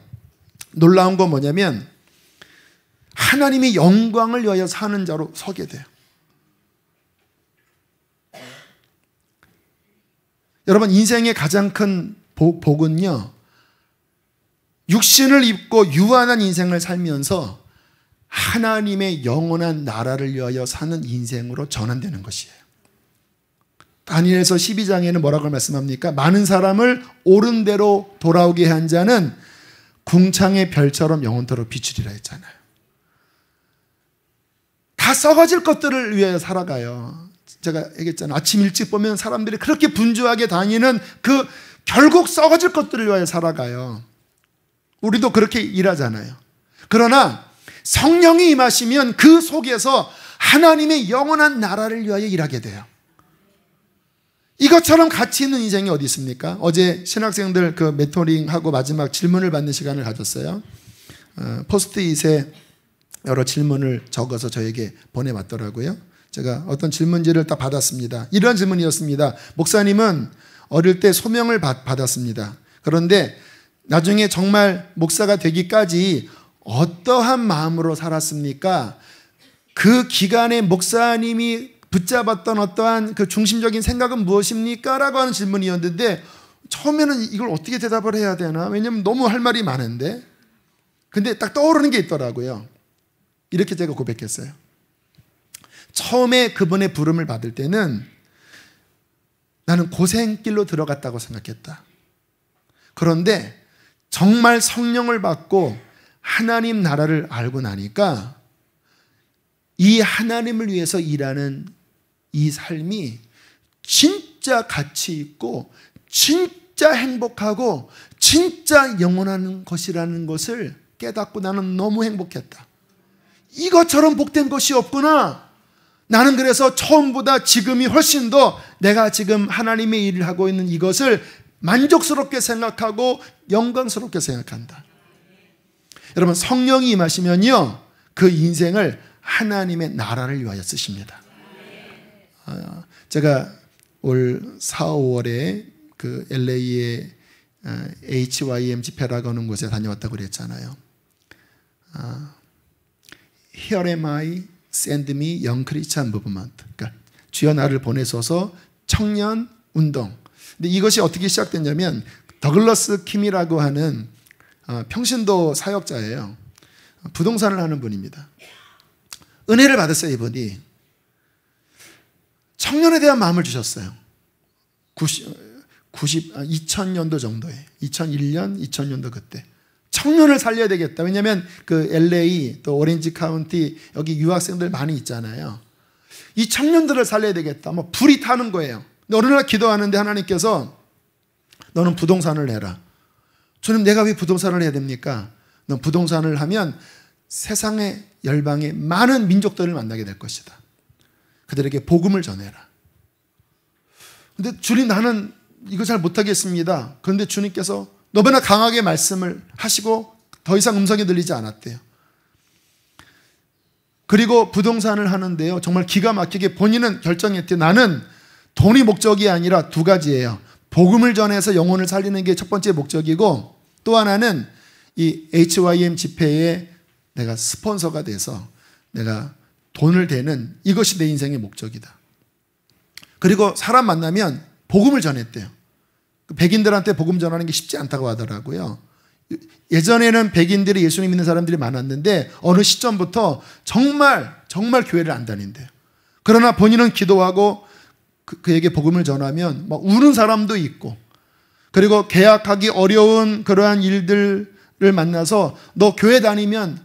놀라운 건 뭐냐면 하나님의 영광을 위하여 사는 자로 서게 돼요. 여러분, 인생의 가장 큰 복은요, 육신을 입고 유한한 인생을 살면서 하나님의 영원한 나라를 위하여 사는 인생으로 전환되는 것이에요. 다니엘서 12장에는 뭐라고 말씀합니까? 많은 사람을 옳은 대로 돌아오게 한 자는 궁창의 별처럼 영원토록 비추리라 했잖아요. 다 썩어질 것들을 위해 살아가요. 제가 얘기했잖아요. 아침 일찍 보면 사람들이 그렇게 분주하게 다니는 그 결국 썩어질 것들을 위해 살아가요. 우리도 그렇게 일하잖아요. 그러나 성령이 임하시면 그 속에서 하나님의 영원한 나라를 위하여 일하게 돼요. 이것처럼 가치 있는 인생이 어디 있습니까? 어제 신학생들 그 메토링하고 마지막 질문을 받는 시간을 가졌어요. 포스트잇에 여러 질문을 적어서 저에게 보내왔더라고요. 제가 어떤 질문지를 딱 받았습니다. 이런 질문이었습니다. 목사님은 어릴 때 소명을 받았습니다. 그런데 나중에 정말 목사가 되기까지 어떠한 마음으로 살았습니까? 그 기간에 목사님이 붙잡았던 어떠한 그 중심적인 생각은 무엇입니까? 라고 하는 질문이었는데 처음에는 이걸 어떻게 대답을 해야 되나? 왜냐면 너무 할 말이 많은데. 근데 딱 떠오르는 게 있더라고요. 이렇게 제가 고백했어요. 처음에 그분의 부름을 받을 때는 나는 고생길로 들어갔다고 생각했다. 그런데 정말 성령을 받고 하나님 나라를 알고 나니까 이 하나님을 위해서 일하는 이 삶이 진짜 가치 있고 진짜 행복하고 진짜 영원한 것이라는 것을 깨닫고 나는 너무 행복했다. 이것처럼 복된 것이 없구나. 나는 그래서 처음보다 지금이 훨씬 더 내가 지금 하나님의 일을 하고 있는 이것을 만족스럽게 생각하고 영광스럽게 생각한다. 여러분, 성령이 임하시면요, 그 인생을 하나님의 나라를 위하여 쓰십니다. 제가 올 4, 5월에 그 LA의 HYM 집회라고 하는 곳에 다녀왔다고 그랬잖아요. Here am I, send me, young Christian movement. 그러니까 주여 나를 보내소서 청년 운동. 근데 이것이 어떻게 시작됐냐면 더글러스 킴이라고 하는 평신도 사역자예요. 부동산을 하는 분입니다. 은혜를 받았어요. 이분이 청년에 대한 마음을 주셨어요. 2000년도 정도에 2001년, 2000년도 그때 청년을 살려야 되겠다. 왜냐하면 그 LA 또 오렌지 카운티 여기 유학생들 많이 있잖아요. 이 청년들을 살려야 되겠다. 뭐 불이 타는 거예요. 근데 어느 날 기도하는데 하나님께서 너는 부동산을 해라. 주님, 내가 왜 부동산을 해야 됩니까? 넌 부동산을 하면 세상의 열방의 많은 민족들을 만나게 될 것이다. 그들에게 복음을 전해라. 근데 주님, 나는 이거 잘 못하겠습니다. 그런데 주님께서 너무나 강하게 말씀을 하시고 더 이상 음성이 들리지 않았대요. 그리고 부동산을 하는데요, 정말 기가 막히게 본인은 결정했대요. 나는 돈이 목적이 아니라 두 가지예요. 복음을 전해서 영혼을 살리는 게 첫 번째 목적이고, 또 하나는 이 HYM 집회에 내가 스폰서가 돼서 내가 돈을 대는 이것이 내 인생의 목적이다. 그리고 사람 만나면 복음을 전했대요. 백인들한테 복음 전하는 게 쉽지 않다고 하더라고요. 예전에는 백인들이 예수님 믿는 사람들이 많았는데 어느 시점부터 정말 교회를 안 다닌대요. 그러나 본인은 기도하고 그에게 복음을 전하면 막 우는 사람도 있고, 그리고 계약하기 어려운 그러한 일들을 만나서 너 교회 다니면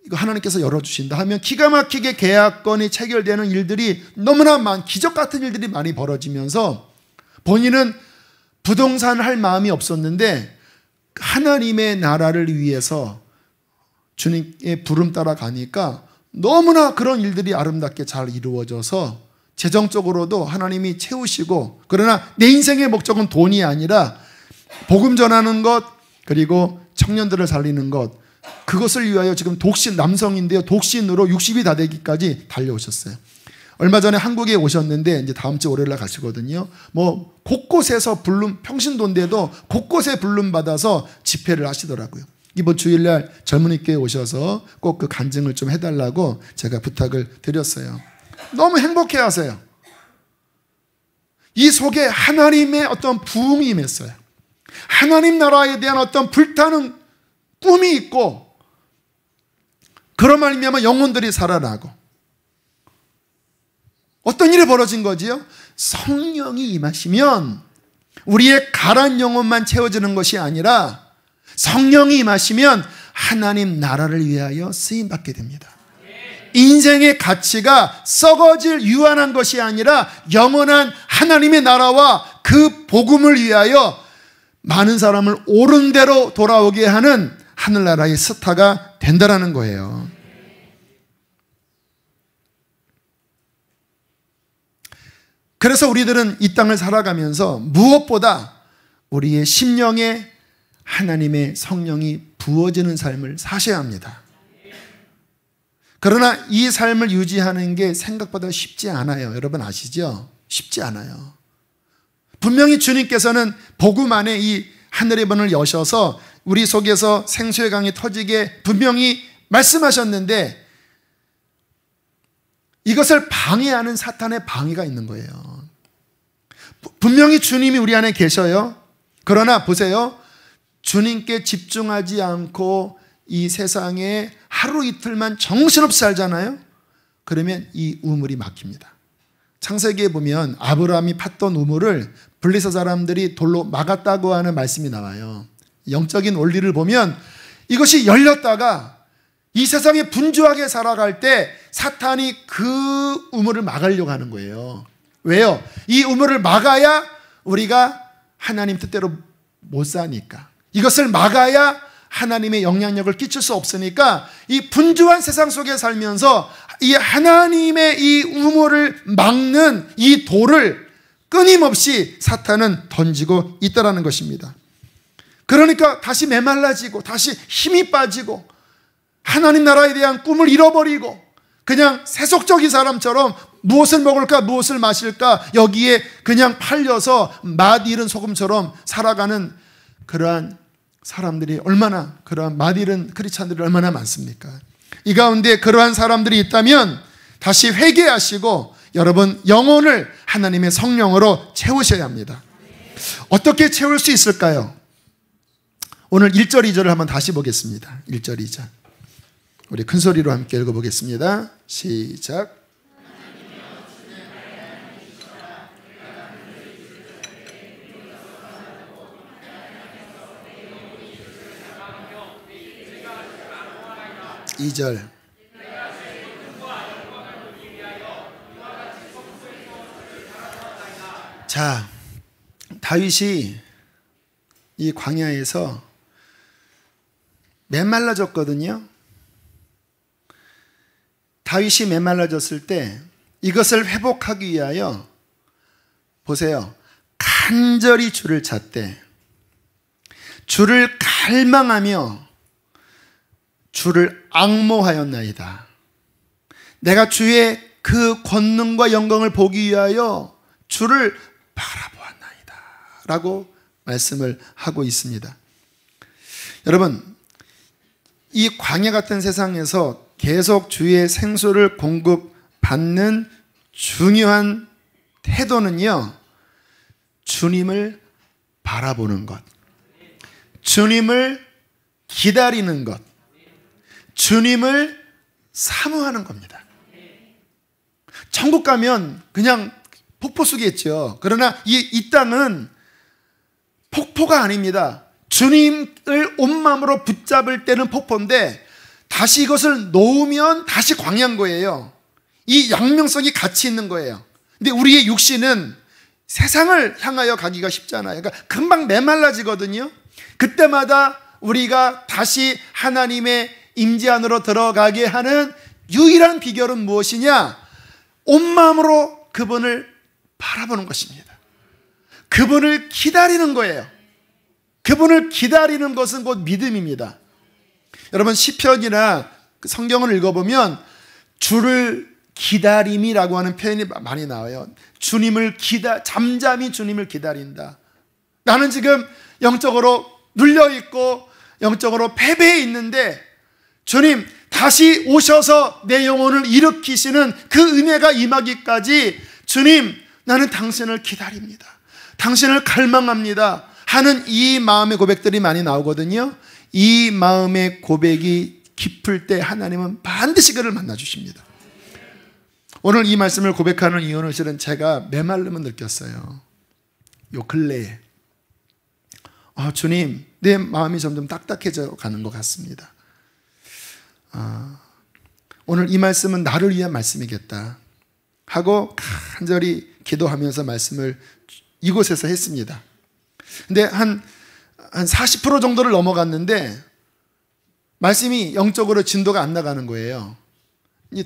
이거 하나님께서 열어주신다 하면 기가 막히게 계약건이 체결되는 일들이 너무나 기적 같은 일들이 많이 벌어지면서 본인은 부동산 할 마음이 없었는데 하나님의 나라를 위해서 주님의 부름 따라 가니까 너무나 그런 일들이 아름답게 잘 이루어져서 재정적으로도 하나님이 채우시고, 그러나 내 인생의 목적은 돈이 아니라 복음 전하는 것, 그리고 청년들을 살리는 것, 그것을 위하여 지금 독신, 남성인데요, 독신으로 60이 다 되기까지 달려오셨어요. 얼마 전에 한국에 오셨는데 이제 다음 주 월요일날 가시거든요. 곳곳에서 평신도인데도 곳곳에 불름 받아서 집회를 하시더라고요. 이번 주일날 젊은이교회 오셔서 꼭 그 간증을 좀 해달라고 제가 부탁을 드렸어요. 너무 행복해 하세요. 이 속에 하나님의 어떤 부흥이 임했어요. 하나님 나라에 대한 어떤 불타는 꿈이 있고, 그런 말이면 영혼들이 살아나고. 어떤 일이 벌어진 거지요? 성령이 임하시면 우리의 가란 영혼만 채워지는 것이 아니라 성령이 임하시면 하나님 나라를 위하여 쓰임받게 됩니다. 인생의 가치가 썩어질 유한한 것이 아니라 영원한 하나님의 나라와 그 복음을 위하여 많은 사람을 옳은 대로 돌아오게 하는 하늘나라의 스타가 된다는 거예요. 그래서 우리들은 이 땅을 살아가면서 무엇보다 우리의 심령에 하나님의 성령이 부어지는 삶을 사셔야 합니다. 그러나 이 삶을 유지하는 게 생각보다 쉽지 않아요. 여러분 아시죠? 쉽지 않아요. 분명히 주님께서는 복음 안에 이 하늘의 문을 여셔서 우리 속에서 생수의 강이 터지게 분명히 말씀하셨는데, 이것을 방해하는 사탄의 방해가 있는 거예요. 분명히 주님이 우리 안에 계셔요. 그러나 보세요. 주님께 집중하지 않고 이 세상에 하루 이틀만 정신없이 살잖아요. 그러면 이 우물이 막힙니다. 창세기에 보면 아브라함이 팠던 우물을 블레셋 사람들이 돌로 막았다고 하는 말씀이 나와요. 영적인 원리를 보면 이것이 열렸다가 이 세상에 분주하게 살아갈 때 사탄이 그 우물을 막으려고 하는 거예요. 왜요? 이 우물을 막아야 우리가 하나님 뜻대로 못 사니까. 이것을 막아야 하나님의 영향력을 끼칠 수 없으니까 이 분주한 세상 속에 살면서 이 하나님의 이 우물을 막는 이 돌을 끊임없이 사탄은 던지고 있다는 것입니다. 그러니까 다시 메말라지고 다시 힘이 빠지고 하나님 나라에 대한 꿈을 잃어버리고 그냥 세속적인 사람처럼 무엇을 먹을까 무엇을 마실까 여기에 그냥 팔려서 맛 잃은 소금처럼 살아가는 그러한 사람들이 얼마나, 그러한 맛 잃은 크리스찬들이 얼마나 많습니까? 이 가운데 그러한 사람들이 있다면 다시 회개하시고 여러분 영혼을 하나님의 성령으로 채우셔야 합니다. 어떻게 채울 수 있을까요? 오늘 1절 2절을 한번 다시 보겠습니다. 1절 2절 우리 큰 소리로 함께 읽어보겠습니다. 시작. 이 절 자, 다윗이 이 광야에서 메말라졌거든요. 다윗이 메말라졌을 때 이것을 회복하기 위하여 보세요. 간절히 주를 찾되 주를 갈망하며 주를 앙모하였나이다. 내가 주의 그 권능과 영광을 보기 위하여 주를 바라보았나이다 라고 말씀을 하고 있습니다. 여러분, 이 광야 같은 세상에서 계속 주의 생수를 공급받는 중요한 태도는요, 주님을 바라보는 것, 주님을 기다리는 것, 주님을 사모하는 겁니다. 천국 가면 그냥 폭포수겠죠. 그러나 이 땅은 폭포가 아닙니다. 주님을 온 마음으로 붙잡을 때는 폭포인데 다시 이것을 놓으면 다시 광야인 거예요. 이 양면성이 같이 있는 거예요. 근데 우리의 육신은 세상을 향하여 가기가 쉽잖아요. 그러니까 금방 메말라지거든요. 그때마다 우리가 다시 하나님의 임재 안으로 들어가게 하는 유일한 비결은 무엇이냐? 온 마음으로 그분을 바라보는 것입니다. 그분을 기다리는 거예요. 그분을 기다리는 것은 곧 믿음입니다. 여러분, 시편이나 성경을 읽어보면 주를 기다림이라고 하는 표현이 많이 나와요. 잠잠히 주님을 기다린다. 나는 지금 영적으로 눌려있고 영적으로 패배해 있는데 주님 다시 오셔서 내 영혼을 일으키시는 그 은혜가 임하기까지 주님, 나는 당신을 기다립니다. 당신을 갈망합니다 하는 이 마음의 고백들이 많이 나오거든요. 이 마음의 고백이 깊을 때 하나님은 반드시 그를 만나주십니다. 오늘 이 말씀을 고백하는 이유는 실은 제가 메말름을 느꼈어요. 요 근래에 주님, 내 마음이 점점 딱딱해져 가는 것 같습니다. 오늘 이 말씀은 나를 위한 말씀이겠다 하고 간절히 기도하면서 말씀을 이곳에서 했습니다. 근데 한 40% 정도를 넘어갔는데 말씀이 영적으로 진도가 안 나가는 거예요.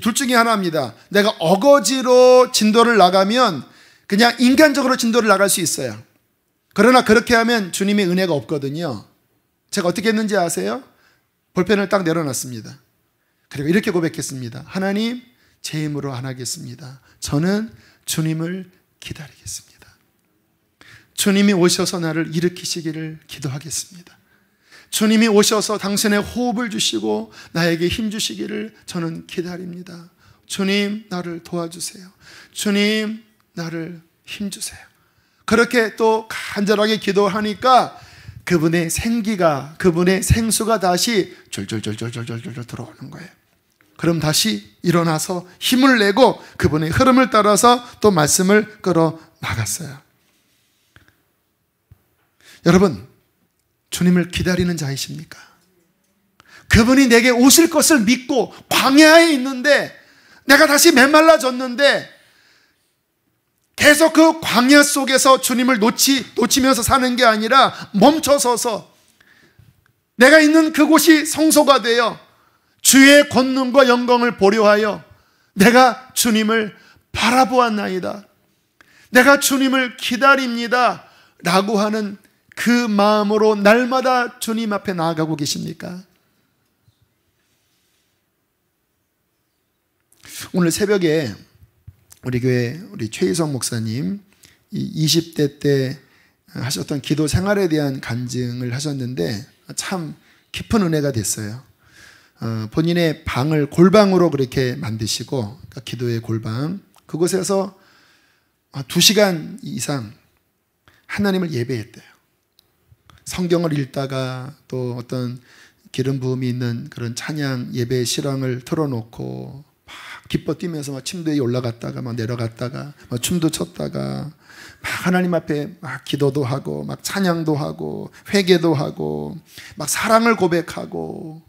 둘 중에 하나입니다. 내가 어거지로 진도를 나가면 그냥 인간적으로 진도를 나갈 수 있어요. 그러나 그렇게 하면 주님의 은혜가 없거든요. 제가 어떻게 했는지 아세요? 볼펜을 딱 내려놨습니다. 그리고 이렇게 고백했습니다. 하나님, 제 힘으로 안 하겠습니다. 저는 주님을 기다리겠습니다. 주님이 오셔서 나를 일으키시기를 기도하겠습니다. 주님이 오셔서 당신의 호흡을 주시고 나에게 힘 주시기를 저는 기다립니다. 주님, 나를 도와주세요. 주님, 나를 힘 주세요. 그렇게 또 간절하게 기도하니까 그분의 생기가, 그분의 생수가 다시 졸졸졸졸졸졸 들어오는 거예요. 그럼 다시 일어나서 힘을 내고 그분의 흐름을 따라서 또 말씀을 끌어 나갔어요. 여러분, 주님을 기다리는 자이십니까? 그분이 내게 오실 것을 믿고 광야에 있는데 내가 다시 메말라졌는데 계속 그 광야 속에서 주님을 놓치면서 사는 게 아니라 멈춰서서 내가 있는 그곳이 성소가 되어 주의 권능과 영광을 보려 하여 내가 주님을 바라보았나이다, 내가 주님을 기다립니다 라고 하는 그 마음으로 날마다 주님 앞에 나아가고 계십니까? 오늘 새벽에 우리 교회 우리 최희성 목사님 20대 때 하셨던 기도 생활에 대한 간증을 하셨는데 참 깊은 은혜가 됐어요. 본인의 방을 골방으로 그렇게 만드시고, 그러니까 기도의 골방, 그곳에서 2시간 이상 하나님을 예배했대요. 성경을 읽다가 또 어떤 기름 부음이 있는 그런 찬양 예배 실황을 틀어놓고 막 기뻐 뛰면서 막 침대 위에 올라갔다가 막 내려갔다가 막 춤도 췄다가 막 하나님 앞에 막 기도도 하고 막 찬양도 하고 회개도 하고 막 사랑을 고백하고,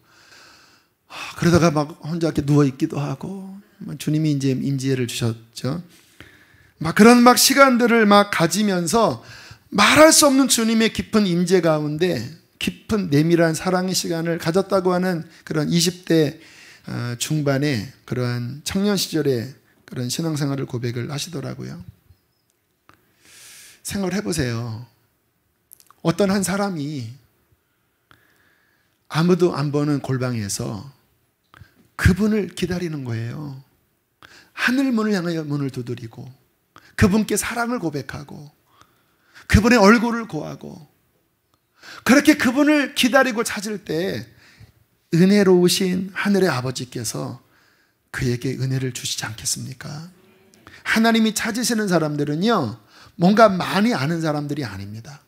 그러다가 막 혼자 이렇게 누워있기도 하고, 주님이 이제 임재를 주셨죠. 막 그런 막 시간들을 막 가지면서 말할 수 없는 주님의 깊은 임재 가운데 깊은 내밀한 사랑의 시간을 가졌다고 하는 그런 20대 중반의 그러한 청년 시절의 그런 신앙생활을 고백을 하시더라고요. 생각을 해보세요. 어떤 한 사람이 아무도 안 보는 골방에서 그분을 기다리는 거예요. 하늘 문을 향하여 문을 두드리고 그분께 사랑을 고백하고 그분의 얼굴을 구하고, 그렇게 그분을 기다리고 찾을 때 은혜로우신 하늘의 아버지께서 그에게 은혜를 주시지 않겠습니까? 하나님이 찾으시는 사람들은요, 뭔가 많이 아는 사람들이 아닙니다.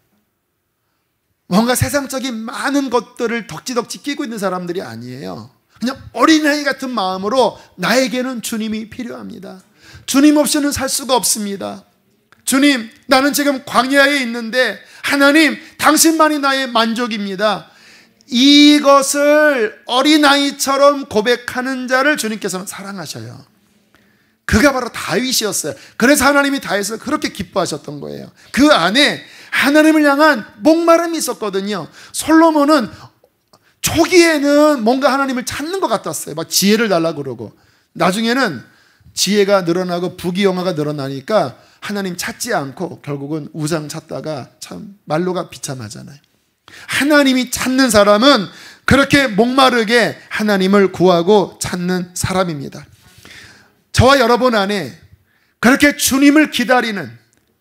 뭔가 세상적인 많은 것들을 덕지덕지 끼고 있는 사람들이 아니에요. 그냥 어린아이 같은 마음으로 나에게는 주님이 필요합니다. 주님 없이는 살 수가 없습니다. 주님, 나는 지금 광야에 있는데 하나님, 당신만이 나의 만족입니다. 이것을 어린아이처럼 고백하는 자를 주님께서는 사랑하셔요. 그가 바로 다윗이었어요. 그래서 하나님이 다윗을 그렇게 기뻐하셨던 거예요. 그 안에 하나님을 향한 목마름이 있었거든요. 솔로몬은 초기에는 뭔가 하나님을 찾는 것 같았어요. 막 지혜를 달라고 그러고, 나중에는 지혜가 늘어나고 부귀영화가 늘어나니까 하나님 찾지 않고 결국은 우상 찾다가 참 말로가 비참하잖아요. 하나님이 찾는 사람은 그렇게 목마르게 하나님을 구하고 찾는 사람입니다. 저와 여러분 안에 그렇게 주님을 기다리는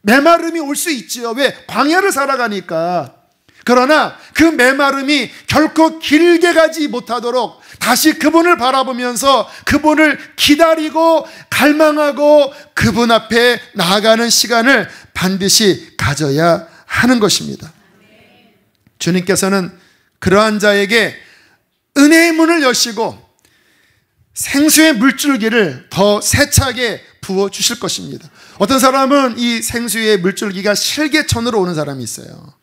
메마름이 올 수 있지요. 왜? 광야를 살아가니까. 그러나 그 메마름이 결코 길게 가지 못하도록 다시 그분을 바라보면서 그분을 기다리고 갈망하고 그분 앞에 나아가는 시간을 반드시 가져야 하는 것입니다. 주님께서는 그러한 자에게 은혜의 문을 여시고 생수의 물줄기를 더 세차게 부어주실 것입니다. 어떤 사람은 이 생수의 물줄기가 실개천으로 오는 사람이 있어요.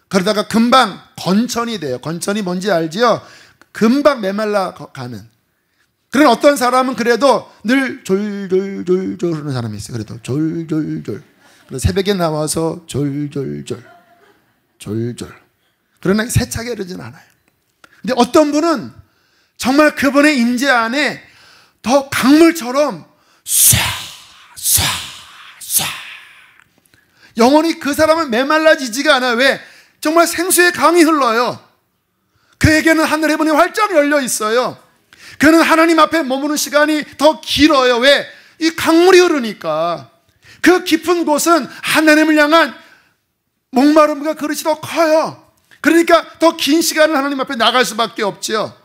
그러다가 금방 건천이 돼요. 건천이 뭔지 알지요? 금방 메말라 가는. 그런 어떤 사람은 그래도 늘 졸졸졸졸 하는 사람이 있어요. 그래도 졸졸졸. 그래서 새벽에 나와서 졸졸졸 졸졸. 그러나 세차게 이러진 않아요. 근데 어떤 분은 정말 그분의 임재 안에 더 강물처럼 쏴 쏴 쏴. 영원히 그 사람은 메말라지지가 않아요. 왜? 정말 생수의 강이 흘러요. 그에게는 하늘의 문이 활짝 열려 있어요. 그는 하나님 앞에 머무는 시간이 더 길어요. 왜? 이 강물이 흐르니까. 그 깊은 곳은 하나님을 향한 목마름과 그릇이 더 커요. 그러니까 더 긴 시간을 하나님 앞에 나갈 수밖에 없지요.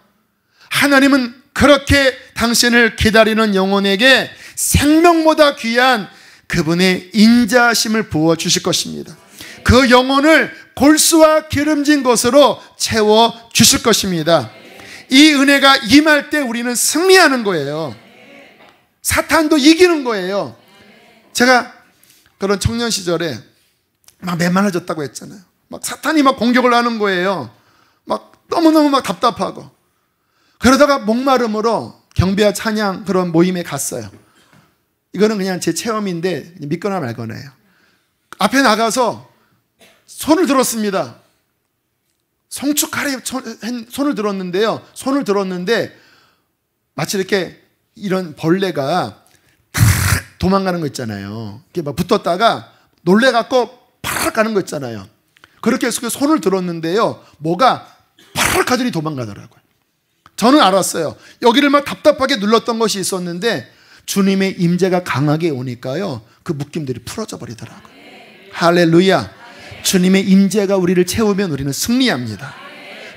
하나님은 그렇게 당신을 기다리는 영혼에게 생명보다 귀한 그분의 인자심을 부어주실 것입니다. 그 영혼을 골수와 기름진 것으로 채워주실 것입니다. 이 은혜가 임할 때 우리는 승리하는 거예요. 사탄도 이기는 거예요. 제가 그런 청년 시절에 막 메말라졌다고 했잖아요. 막 사탄이 막 공격을 하는 거예요. 막 너무너무 막 답답하고. 그러다가 목마름으로 경배와 찬양 그런 모임에 갔어요. 이거는 그냥 제 체험인데 믿거나 말거나예요. 앞에 나가서 손을 들었습니다. 성축하래 손을 들었는데요. 손을 들었는데 마치 이렇게 이런 벌레가 탁 도망가는 거 있잖아요. 이렇게 막 붙었다가 놀래갖고 파락 가는 거 있잖아요. 그렇게 해서 손을 들었는데요. 뭐가 파락 하더니 도망가더라고요. 저는 알았어요. 여기를 막 답답하게 눌렀던 것이 있었는데 주님의 임재가 강하게 오니까요. 그 묶임들이 풀어져 버리더라고요. 할렐루야. 주님의 임재가 우리를 채우면 우리는 승리합니다.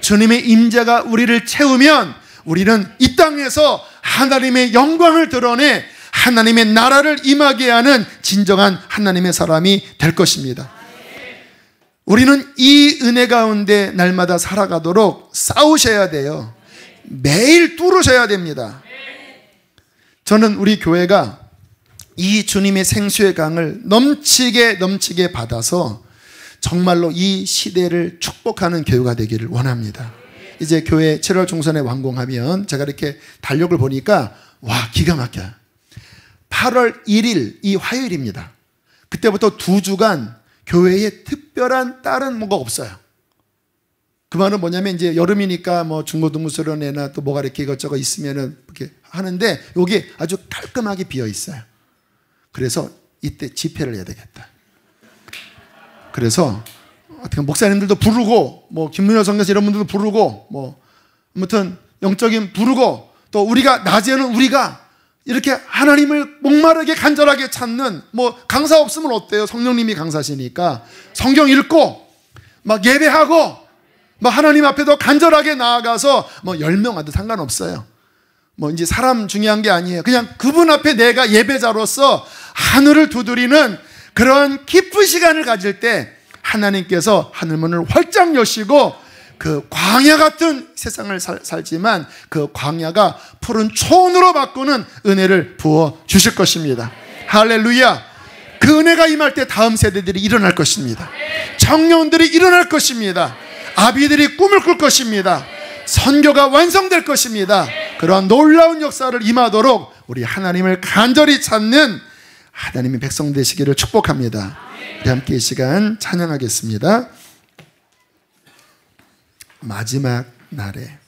주님의 임재가 우리를 채우면 우리는 이 땅에서 하나님의 영광을 드러내 하나님의 나라를 임하게 하는 진정한 하나님의 사람이 될 것입니다. 우리는 이 은혜 가운데 날마다 살아가도록 싸우셔야 돼요. 매일 뚫으셔야 됩니다. 저는 우리 교회가 이 주님의 생수의 강을 넘치게 받아서 정말로 이 시대를 축복하는 교회가 되기를 원합니다. 이제 교회 7월 중순에 완공하면 제가 이렇게 달력을 보니까 와, 기가 막혀요. 8월 1일 이 화요일입니다. 그때부터 2주간 교회에 특별한 다른 뭐가 없어요. 그 말은 뭐냐면 이제 여름이니까 뭐 중고등부스러운 또 뭐가 이렇게 이것저것 있으면은 이렇게 하는데 여기 아주 깔끔하게 비어 있어요. 그래서 이때 집회를 해야 되겠다. 그래서 어떻게 목사님들도 부르고 뭐 김문효 선교사 이런 분들도 부르고 뭐 아무튼 영적인 부르고 또 우리가 낮에는 우리가 이렇게 하나님을 목마르게 간절하게 찾는 뭐 강사 없으면 어때요? 성령님이 강사시니까 성경 읽고 막 예배하고 뭐 하나님 앞에도 간절하게 나아가서 뭐 10명 와도 상관없어요. 뭐 이제 사람 중요한 게 아니에요. 그냥 그분 앞에 내가 예배자로서 하늘을 두드리는 그런 깊은 시간을 가질 때 하나님께서 하늘문을 활짝 여시고 그 광야 같은 세상을 살지만 그 광야가 푸른 초원으로 바꾸는 은혜를 부어 주실 것입니다. 할렐루야. 그 은혜가 임할 때 다음 세대들이 일어날 것입니다. 청년들이 일어날 것입니다. 아비들이 꿈을 꿀 것입니다. 선교가 완성될 것입니다. 그러한 놀라운 역사를 임하도록 우리 하나님을 간절히 찾는 하나님의 백성 되시기를 축복합니다. 우리 함께 이 시간 찬양하겠습니다. 마지막 날에.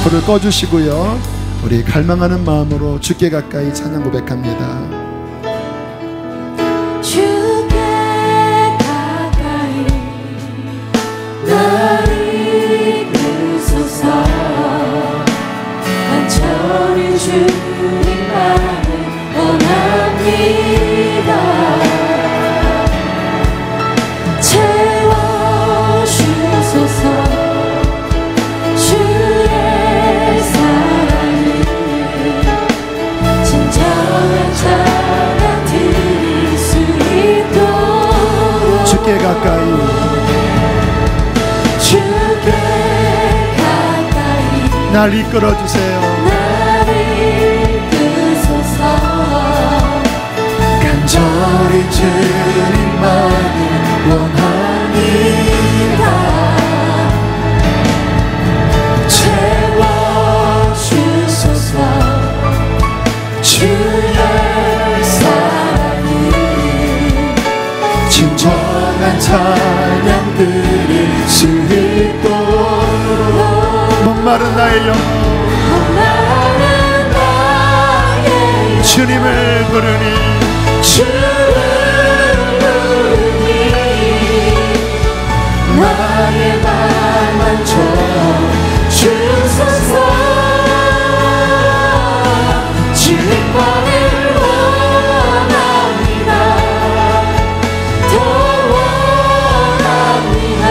불을 꺼주시고요, 우리 갈망하는 마음으로 주께 가까이 찬양 고백합니다. 주께 가까이 나를 이끄소서. 간절히 주님만을 원합니다. 채워주소서. 주께 가까이, 주께 가까이 날 이끌어주세요. 나를 이끄소서. 간절히 주님만을 원합니다. 채워주소서. 주의 사랑을 진정한 찬양 드릴 수 있도록 목마른 나의 영혼 주님을 부르니 나의 맘만 주소서. 주님만을 원합니다. 더 원합니다.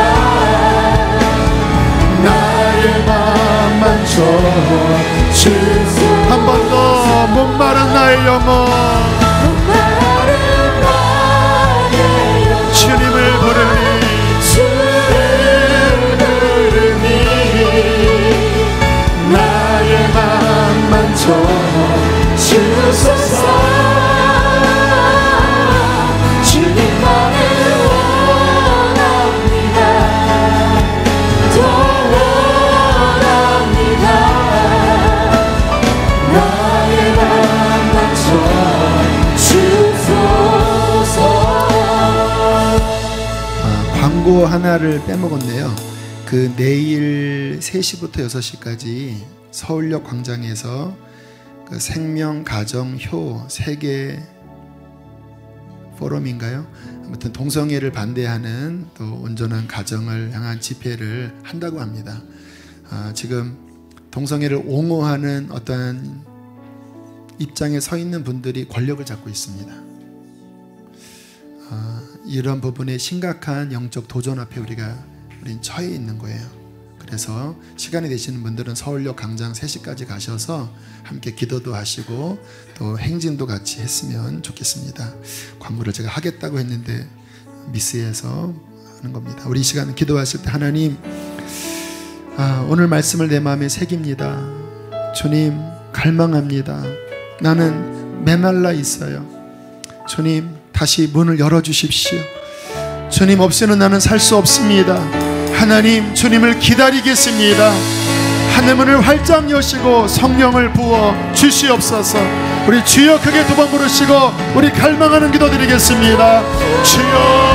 나의 맘만 주소서. 한 번 더 목마른 나의 영혼 주님을 부르니 나의 맘만 주소서. 주님만을 원합니다. 더 원합니다. 나의 맘만 주소서. 광고 하나를 빼먹었네요. 그 내일 3시부터 6시까지 서울역 광장에서 그 생명, 가정, 효 세계 포럼인가요? 아무튼 동성애를 반대하는 또 온전한 가정을 향한 집회를 한다고 합니다. 지금 동성애를 옹호하는 어떠한 입장에 서 있는 분들이 권력을 잡고 있습니다. 이런 부분에 심각한 영적 도전 앞에 우린 처해 있는 거예요. 그래서 시간이 되시는 분들은 서울역 광장 3시까지 가셔서 함께 기도도 하시고 또 행진도 같이 했으면 좋겠습니다. 광고를 제가 하겠다고 했는데 미스해서 하는 겁니다. 우리 이 시간 기도하실 때 하나님, 오늘 말씀을 내 마음에 새깁니다. 주님, 갈망합니다. 나는 메말라 있어요. 주님, 다시 문을 열어주십시오. 주님 없이는 나는 살 수 없습니다. 하나님, 주님을 기다리겠습니다. 하늘문을 활짝 여시고 성령을 부어 주시옵소서. 우리 주여 크게 두 번 부르시고 우리 갈망하는 기도 드리겠습니다. 주여